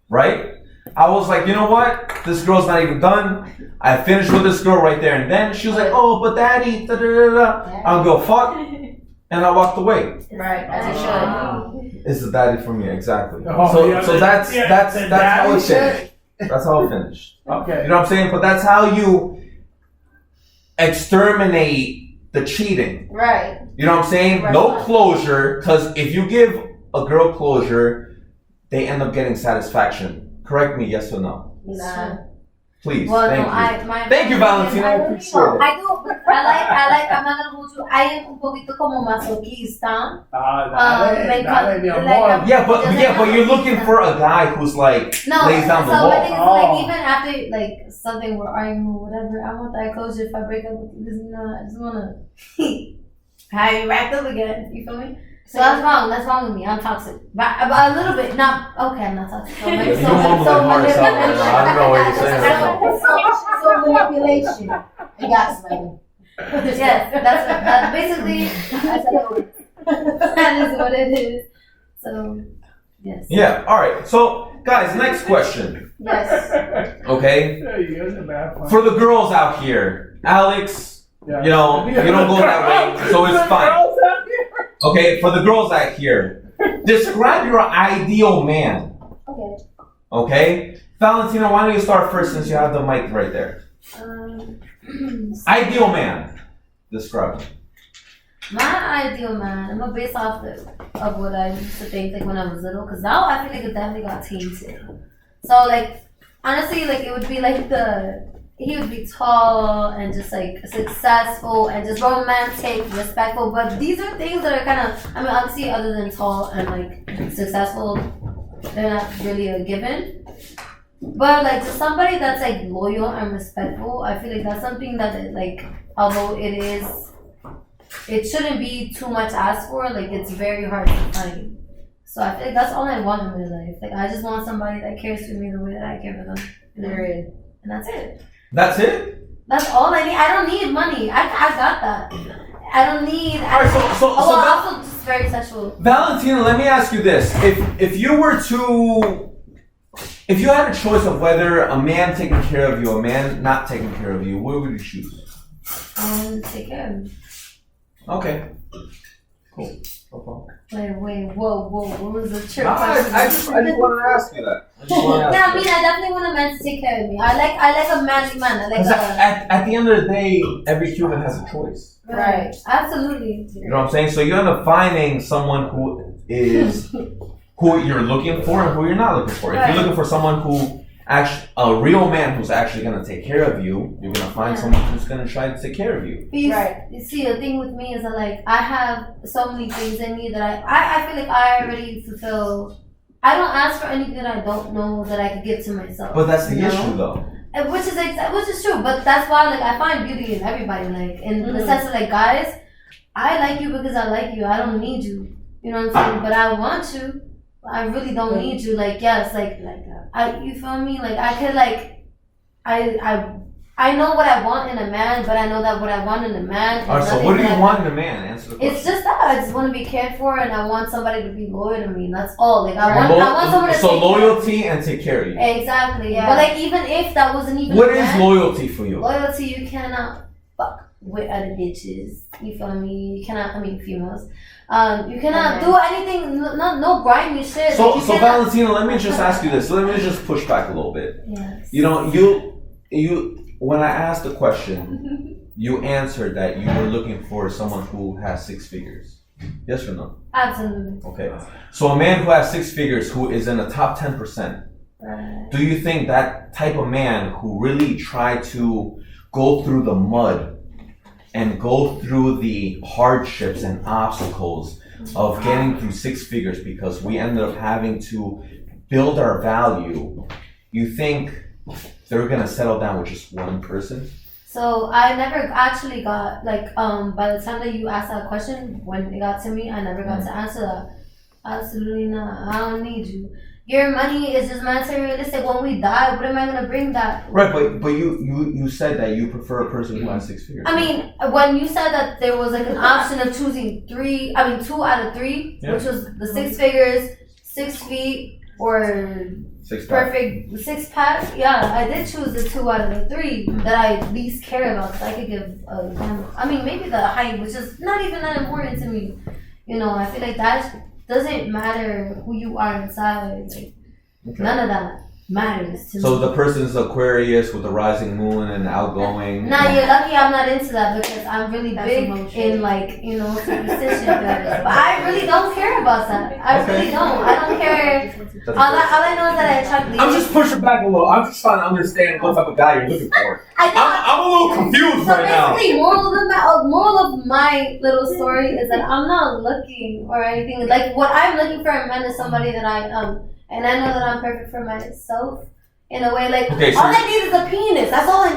right? I was like, you know what? This girl's not even done. I finished with this girl right there and then. She was like, oh, but daddy, da da da da. I'll go fuck, and I walked away. Right, as you should. It's the daddy for me, exactly. Oh, So that's how it finished. That's how it finished. Okay. You know what I'm saying? But that's how you exterminate the cheating. Right. You know what I'm saying? Right. No closure, because if you give a girl closure, they end up getting satisfaction. Correct me, yes or no? Nah. Please, Well, thank no, you. Thank you, Valentina. I appreciate it. I do. I like. I'm not gonna hold you. I am un poquito como masoquista. Dale, mi amor. like, Yeah, but you're looking for a guy who's like No, lays down the so my law. thing is like even after like something we're arguing or whatever, I want that closure. If I break up with you, because you know I just wanna have you racked up again. You feel me? So that's wrong. That's wrong with me. I'm toxic, but a little bit. Not okay. I'm not toxic. So, You're mumbling hard as hell right now. I don't know what you're saying right now. So manipulation. You got something. Yes, that's basically that is what it is. So yes. Yeah, alright. So, guys, next question. Yes. Okay? Yeah, you guys are bad fun. For the girls out here, Alex, Yeah. you know, you don't go that way, so it's fine. Okay, for the girls out here, describe your ideal man. Okay. Okay? Valentina, why don't you start first since you have the mic right there? Ideal man. Describe him. My ideal man, I'm gonna base off of what I used to think like when I was little, because now I feel like it definitely got tainted. So like honestly, like it would be like he would be tall and just like successful and just romantic, respectful. But these are things that are kind of, I mean, obviously other than tall and like successful, they're not really a given. But like just somebody that's like loyal and respectful, I feel like that's something that like, although it shouldn't be too much asked for, like it's very hard to find. So I feel like that's all I want in my life. Like I just want somebody that cares for me the way that I care for them. Period. And that's it. That's it? That's all I need. I don't need money. I got that. I don't need. Alright, so also just very sexual. Valentina, let me ask you this. If you had a choice of whether a man taking care of you, a man not taking care of you, what would you choose? Take care of me. Okay. Cool. No problem. Wait, whoa, what was the trick? I just wanted to ask you that. I definitely want a man to take care of me. I like a manly man. I like Because a... at the end of the day, every human has a choice. Right. Absolutely. You know what I'm saying? So you end up finding someone who is who you're looking for and who you're not looking for. If you're looking for someone who actually, a real man who's actually gonna take care of you, you're gonna find someone who's gonna try to take care of you. You see, the thing with me is that like I have so many things in me that I feel like I already fulfill. I don't ask for anything that I don't know that I could give to myself. But that's the issue, though. Which is true. But that's why like I find beauty in everybody. Like in the sense of like guys, I like you because I like you. I don't need you. You know what I'm saying? But I want you. I really don't need you. Like yes, like you feel me? Like I could like I know what I want in a man, but I know that what I want in a man. Alright, so what do you want in a man? Answer the question. It's just that I just want to be cared for, and I want somebody to be loyal to me. And that's all. Like I want someone to so loyalty and take care of you. Exactly. Yeah. But like even if that wasn't even. What is loyalty for you? Loyalty, you cannot fuck with other bitches. You feel me? You cannot. I mean females. You cannot do anything. No grimy shit. So like, Valentina, let me just ask you this. Let me just push back a little bit. Yes. You know, you. When I asked the question, you answered that you were looking for someone who has 6 figures. Yes or no? Absolutely. Okay. So a man who has 6 figures, who is in the top 10%, Right. do you think that type of man who really tried to go through the mud and go through the hardships and obstacles of getting through 6 figures because we ended up having to build our value, you think they're gonna settle down with just one person? So I never actually got like by the time that you asked that question, when it got to me, I never got to answer that. Absolutely not. I don't need you. your money is just materialistic. When we die, what am I gonna bring that? Right, but you said that you prefer a person who has 6 figures. I mean, when you said that there was like an option of choosing 2 out of 3, which was the 6 figures, 6 feet, or 6 pack. perfect 6 pack. Yeah, I did choose the 2 out of the 3 that I least care about, because I could give a damn. I mean, maybe the height, which is not even that important to me. You know, I feel like that doesn't matter who you are inside. Like, none of that matters to me. So the person's Aquarius with the rising moon and outgoing. Nah, you're lucky I'm not into that, because I'm really That's big emotion. in, like, you know, superstition. But I really don't care about that. I really don't. I don't care. All I know is that I attract leaders. I'm just pushing back a little. I'm just trying to understand what type of guy you're looking for. I'm a little confused So right now. basically, moral of my little story is that I'm not looking or anything. Like, what I'm looking for in men is somebody that I and I know that I'm perfect for myself in a way. Like, Okay, so all I need is a penis. That's all I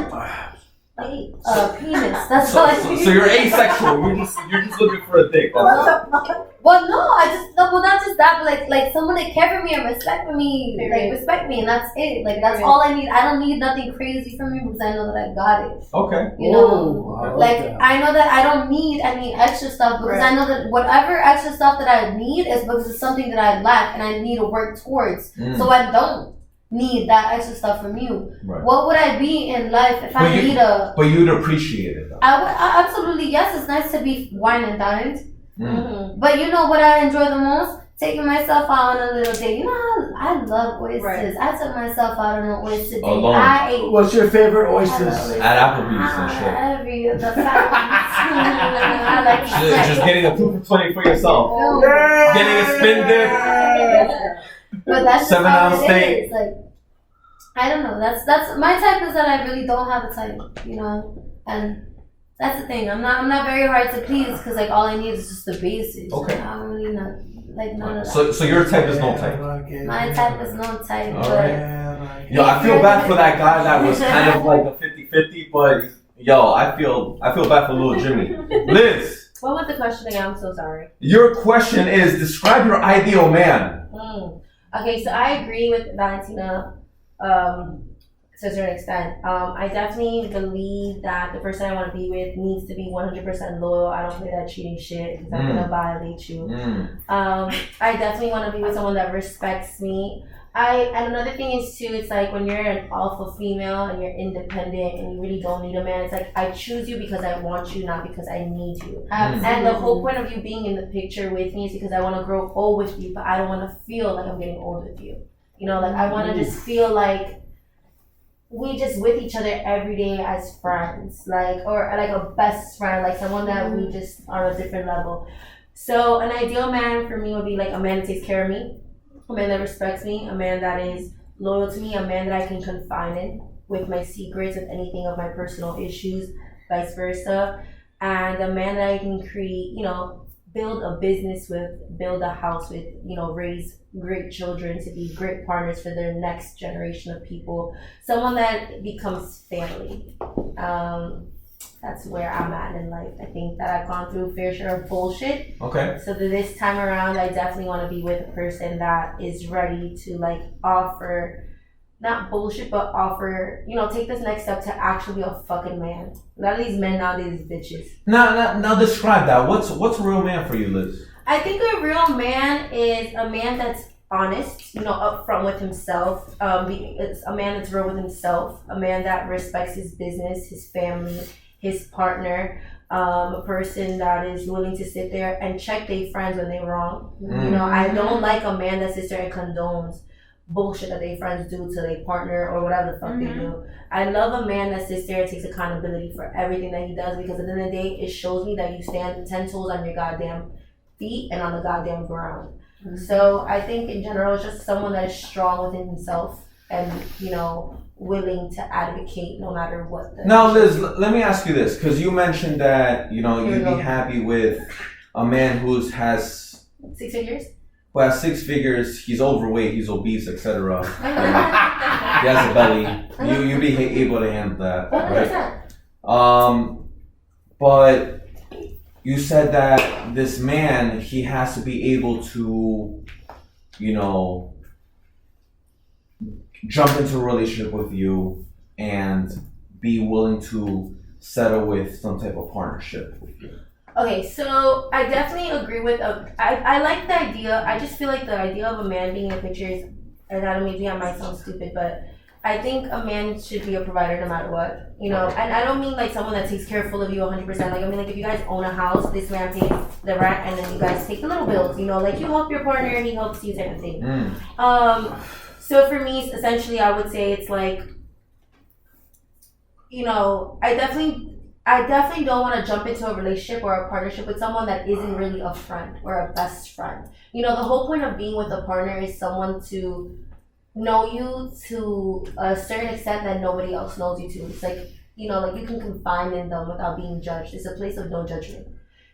penis. That's all I need. So you're asexual. You're just looking for a dick. Well, no, not just that, but like someone that care for me and respect me, and that's it. Like, that's all I need. I don't need nothing crazy from you, because I know that I got it. Okay. You know, I like that. I know that I don't need any extra stuff, because I know that whatever extra stuff that I need is because it's something that I lack and I need to work towards. So I don't need that extra stuff from you. Right. What would I be in life if I need a? But you'd appreciate it though. I would absolutely, yes. It's nice to be wine and dined. Mm. But you know what I enjoy the most? Taking myself out on a little date. You know, I love oysters. Right. I took myself out on an oyster date. Alone. I ate What's your favorite oysters? At Applebee's and shit. the fat ones. I like Just getting a 2 for 20 for yourself. Yeah. Getting a spin dip. But that's just 7 how ounce it steak. is. Like, I don't know. That's my type is that I really don't have a type, you know, and that's the thing. I'm not very hard to please, because like all I need is just the basics. Okay. I don't really not like none of that. So your type is no type. My type is no type, All but right. Yo, I feel bad for that guy that was kind of like a 50-50, but yo, I feel bad for little Jimmy. Liz, What was the question again? I'm so sorry. your question is describe your ideal man. Okay, so I agree with Valentina to a certain extent. I definitely believe that the person I want to be with needs to be 100% loyal. I don't play that cheating shit, because I'm gonna violate you. I definitely want to be with someone that respects me. And another thing is too, it's like when you're an alpha female and you're independent and you really don't need a man, it's like I choose you because I want you, not because I need you. And the whole point of you being in the picture with me is because I want to grow old with you, but I don't want to feel like I'm getting old with you. You know, like I want to just feel like we just with each other every day as friends, like, or like a best friend, like someone that we just are on a different level. So an ideal man for me would be like a man that takes care of me, a man that respects me, a man that is loyal to me, a man that I can confide in with my secrets, with anything of my personal issues, vice versa, and a man that I can create, you know, build a business with, build a house with, you know, raise great children to be great partners for their next generation of people. Someone that becomes family. That's where I'm at in life. I think that I've gone through a fair share of bullshit. Okay. So this time around, I definitely want to be with a person that is ready to like offer, not bullshit, but offer, you know, take this next step to actually be a fucking man. A lot of these men nowadays is bitches. Now describe that. What's a real man for you, Liz? I think a real man is a man that's honest, you know, upfront with himself. It's a man that's real with himself, a man that respects his business, his family, his partner, a person that is willing to sit there and check their friends when they're wrong. You know, I don't like a man that sits there and condones bullshit that their friends do to their partner or whatever the fuck they do. I love a man that sits there and takes accountability for everything that he does, because at the end of the day, it shows me that you stand 10 toes on your goddamn feet and on the goddamn ground. So I think in general, it's just someone that is strong within himself and, you know, willing to advocate no matter what. Now, Liz, let me ask you this, because you mentioned that, you know, you'd be happy with a man who has 6 figures? Who has 6 figures, he's overweight, he's obese, etc. He has a belly. You'd be able to handle that, right? But you said that this man, he has to be able to, you know, jump into a relationship with you and be willing to settle with some type of partnership with you? Okay, so I definitely agree with. I like the idea. I just feel like the idea of a man being in pictures, and I don't maybe I might sound stupid, but I think a man should be a provider no matter what. You know, and I don't mean like someone that takes care full of you 100%. Like I mean like if you guys own a house, this man pays the rent, and then you guys take the little bills. You know, like you help your partner, and he helps you type of thing. So for me, essentially, I would say it's like, you know, I definitely don't want to jump into a relationship or a partnership with someone that isn't really a friend or a best friend. You know, the whole point of being with a partner is someone to know you to a certain extent that nobody else knows you to. It's like, you know, like you can confide in them without being judged. It's a place of no judgment.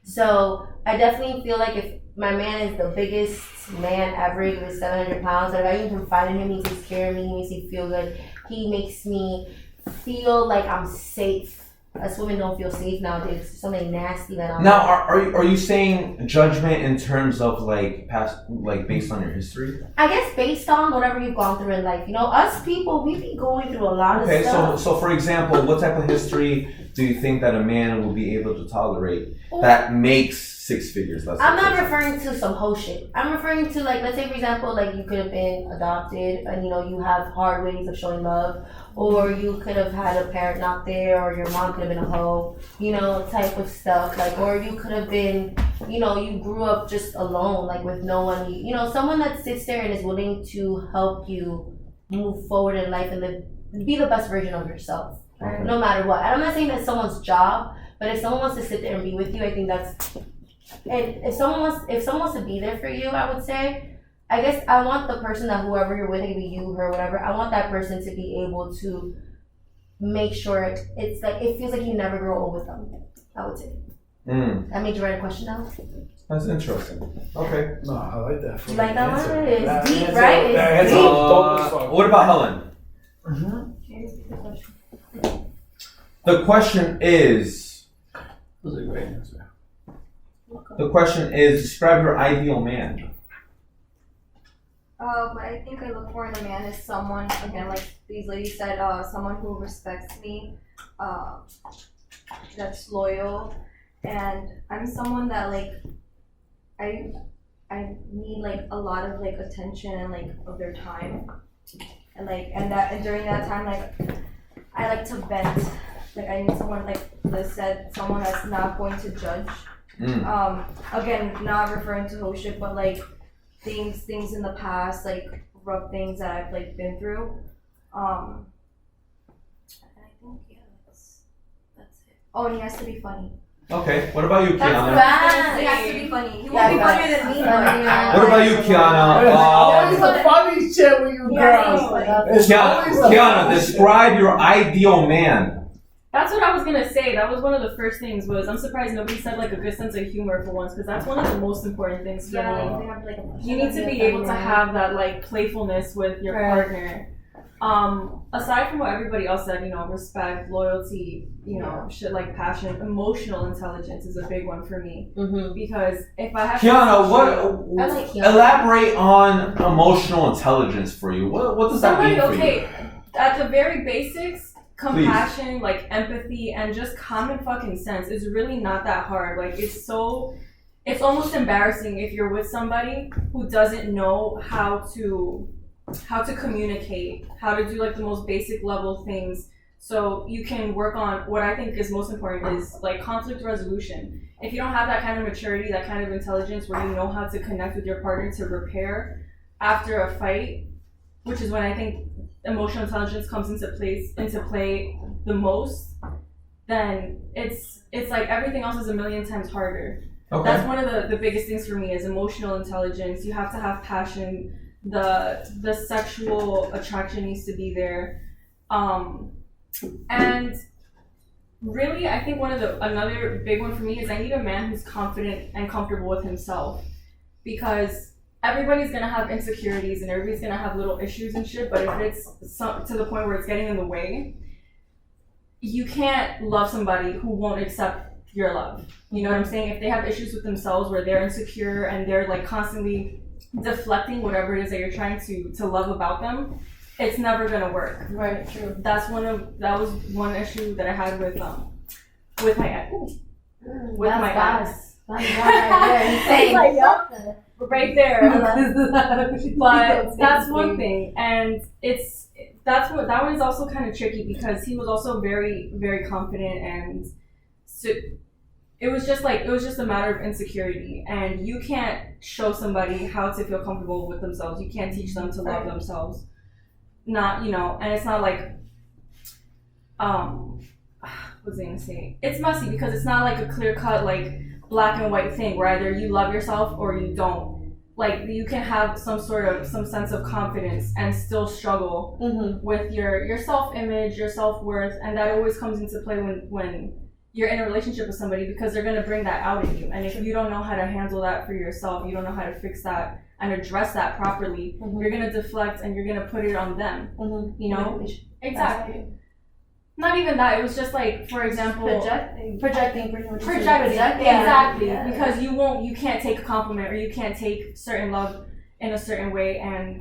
So I definitely feel like if my man is the biggest man ever, he was 700 pounds, if I can confide in him, he takes care of me, he makes me feel good, he makes me feel like I'm safe. Us women don't feel safe nowadays. There's something nasty that I'm. Now, are you saying judgment in terms of like past, like based on your history? I guess based on whatever you've gone through in life. You know, us people, we be going through a lot of stuff. Okay, so for example, what type of history do you think that a man will be able to tolerate that makes 6 figures? I'm not referring to some whole shit. I'm referring to like, let's say for example, like you could have been adopted and you know you have hard ways of showing love, or you could have had a parent not there, or your mom could have been a hoe, you know, type of stuff. Like, or you could have been, you know, you grew up just alone, like with no one. You know, someone that sits there and is willing to help you move forward in life and be the best version of yourself. Okay. No matter what. I'm not saying that's someone's job, but if someone wants to sit there and be with you, I think that's. And if someone wants to be there for you, I would say, I guess I want the person that whoever you're with, it could be you, her, whatever. I want that person to be able to make sure it's like it feels like you never grow old with them. I would say. That made you write a question down. That's interesting. Okay. No, I like that. You like that answer. one? It's That deep, answer- right? that It's answer deep. was dope as fuck. What about Helen? The question is. That was a great answer. The question is: describe your ideal man. What I think I look for in a man is someone, again, like these ladies said, someone who respects me, that's loyal, and I'm someone that like, I need like a lot of like attention and like of their time, and during that time like, I like to vent. Like I need someone like Liz said, someone that's not going to judge. Again, not referring to whole shit, but like things in the past, like rough things that I've like been through. And I think that's it. Oh, and he has to be funny. Okay. What about you, Kiana? He has to be funny. He won't be funnier than me. What about you, Kiana? Always the funny shit with you girls. It's always the Kiana, funny describe your ideal man. That's what I was gonna say. That was one of the first things. Was I'm surprised nobody said like a good sense of humor for once, because that's one of the most important things for me. They have like You need to be able to have that like playfulness with your partner. Aside from what everybody else said, you know, respect, loyalty, you know, shit like passion, emotional intelligence is a big one for me. Because if I have Kiana, I like Kiana. elaborate on emotional intelligence for you. What does that mean for you? At the very basics, compassion, like empathy, and just common fucking sense is really not that hard. Like it's almost embarrassing if you're with somebody who doesn't know how to communicate, how to do like the most basic level things. So you can work on what I think is most important is like conflict resolution. If you don't have that kind of maturity, that kind of intelligence where you know how to connect with your partner to repair after a fight, which is when I think emotional intelligence comes into play the most, then it's like everything else is a million times harder. Okay. That's one of the biggest things for me is emotional intelligence. You have to have passion. The sexual attraction needs to be there. And really, I think another big one for me is I need a man who's confident and comfortable with himself, because everybody's gonna have insecurities and everybody's gonna have little issues and shit, but if it's to the point where it's getting in the way, you can't love somebody who won't accept your love. You know what I'm saying? If they have issues with themselves where they're insecure and they're like constantly deflecting whatever it is that you're trying to love about them, it's never gonna work. Right, true. That was one issue that I had with my ex. With That's my God. ex. That's God right there. He's saying Like, yep. Right there. But that's one thing. thing, and that one is also kind of tricky because he was also very, very confident, and so it was just a matter of insecurity, and you can't show somebody how to feel comfortable with themselves. You can't teach them to love themselves. Not, and it's not like what was I gonna say? It's messy because it's not like a clear cut like black and white thing where either you love yourself or you don't. Like you can have some sense of confidence and still struggle with your self-image, your self-worth, and that always comes into play when you're in a relationship with somebody because they're gonna bring that out in you. And if you don't know how to handle that for yourself, you don't know how to fix that and address that properly, you're gonna deflect and you're gonna put it on them. Exactly. Not even that. It was just like, for example, projecting pretty much. Exactly. Yeah. Because you can't take a compliment or you can't take certain love in a certain way, and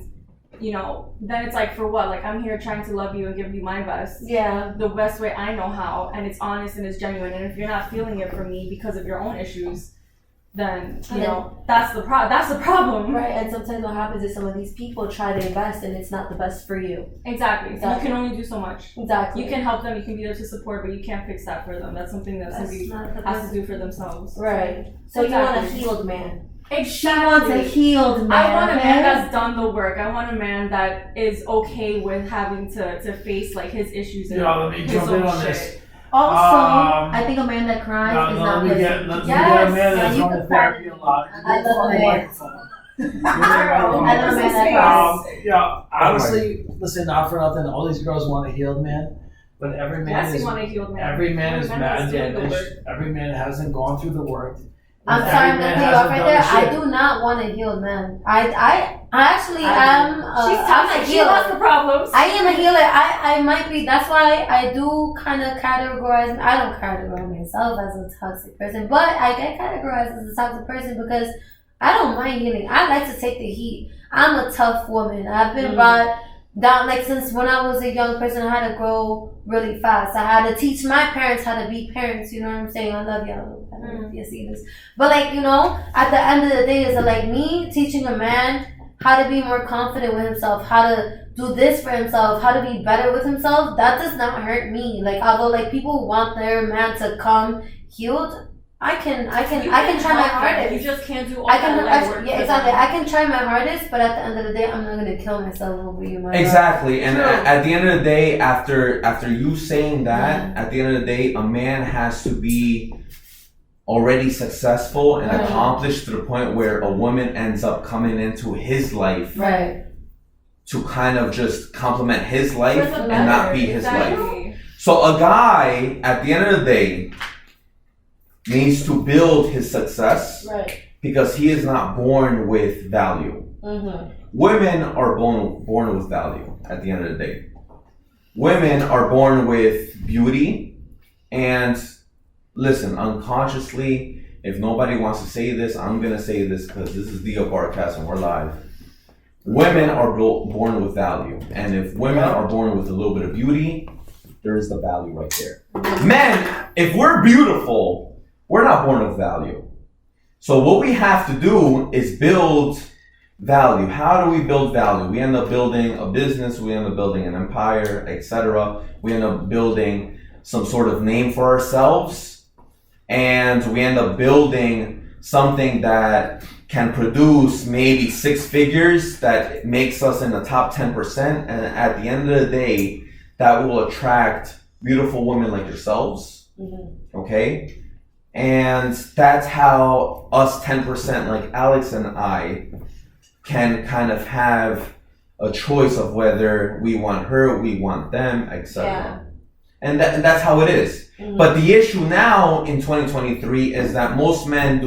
then it's like, for what? Like, I'm here trying to love you and give you my best. Yeah. The best way I know how, and it's honest and it's genuine. And if you're not feeling it from me because of your own issues, then that's the problem. Right, and sometimes what happens is some of these people try their best and it's not the best for you. Exactly. So you can only do so much. Exactly. You can help them, you can be there to support, but you can't fix that for them. That's something that somebody has to do for themselves. Right. So you want a healed man. Exactly. She wants a healed man. I want a man that's done the work. I want a man that is okay with having to face like his issues and let me his jump in own on shit. this. Also, I think a man that cries is not let me good. get a man that's you on can the therapy a lot. I love a man. Microphone. I love a man that cries. Honestly, listen, not for nothing. All these girls want a healed man, but every man You want a healed man. every man is mad. Yeah, Every man hasn't gone through the work. I'm sorry, I'm gonna cut you off right there. I do not want a healed man. I actually am. She's she has the problems. I am a healer. I might be. That's why I do kind of categorize. I don't categorize myself as a toxic person, but I get categorized as a toxic person because I don't mind healing. I like to take the heat. I'm a tough woman. I've been brought down, like, since when I was a young person. I had to grow really fast. I had to teach my parents how to be parents. You know what I'm saying? I love y'all. I don't know if you see this, but like, at the end of the day, is it like me teaching a man how to be more confident with himself, how to do this for himself, how to be better with himself? That does not hurt me. Like, although like people want their man to come healed, I can try my hardest. You just can't do all that legwork. Yeah, exactly. I can try my hardest, but at the end of the day, I'm not gonna kill myself over you, my Exactly. God. And at the end of the day, after you saying that, at the end of the day, a man has to be already successful and accomplished to the point where a woman ends up coming into his life to kind of just complement his life and not be his life. So a guy, at the end of the day, needs to build his success because he is not born with value. Women are born with value at the end of the day. Women are born with beauty, and listen, unconsciously, if nobody wants to say this, I'm going to say this because this is the Abarca and we're live. Women are born with value, and if women are born with a little bit of beauty, there is the value right there. Men, if we're beautiful, we're not born with value. So what we have to do is build value. How do we build value? We end up building a business, we end up building an empire, etc. We end up building some sort of name for ourselves, and we end up building something that can produce maybe 6 figures that makes us in the top 10%, and at the end of the day, that will attract beautiful women like yourselves, okay? And that's how us 10%, like Alex and I, can kind of have a choice of whether we want her, we want them, etc. And that's how it is. But the issue now in 2023 is that most men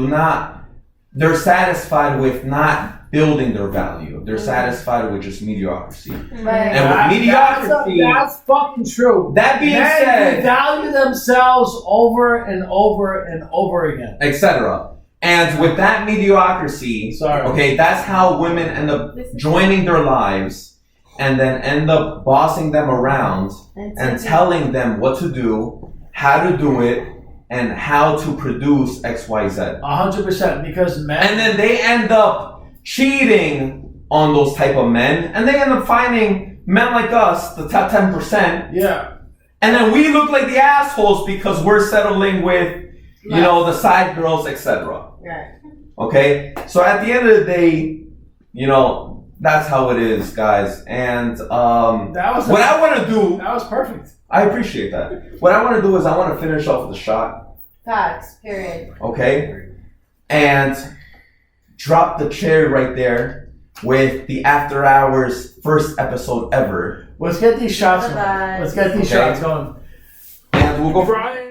they're satisfied with not building their value. They're satisfied with just mediocrity. And with mediocrity, that's fucking true. That being said, they value themselves over and over and over again, etc. And with that mediocrity, okay, that's how women end up joining their lives and then end up bossing them around and telling them what to do, how to do it, and how to produce XYZ. 100%, because men. And then they end up cheating on those type of men, and they end up finding men like us, the top 10%. Yeah. And then we look like the assholes because we're settling with, you know, the side girls, etc. Right. Okay? So at the end of the day, you know, that's how it is, guys. And That was what I want to do, That was perfect. I appreciate that. What I want to do is I want to finish off with a shot, Facts. Period. okay? And drop the cherry right there with the After Hours first episode ever. Let's get these shots going. Bye-bye. Let's get these Okay. shots going. And we'll go for Brian.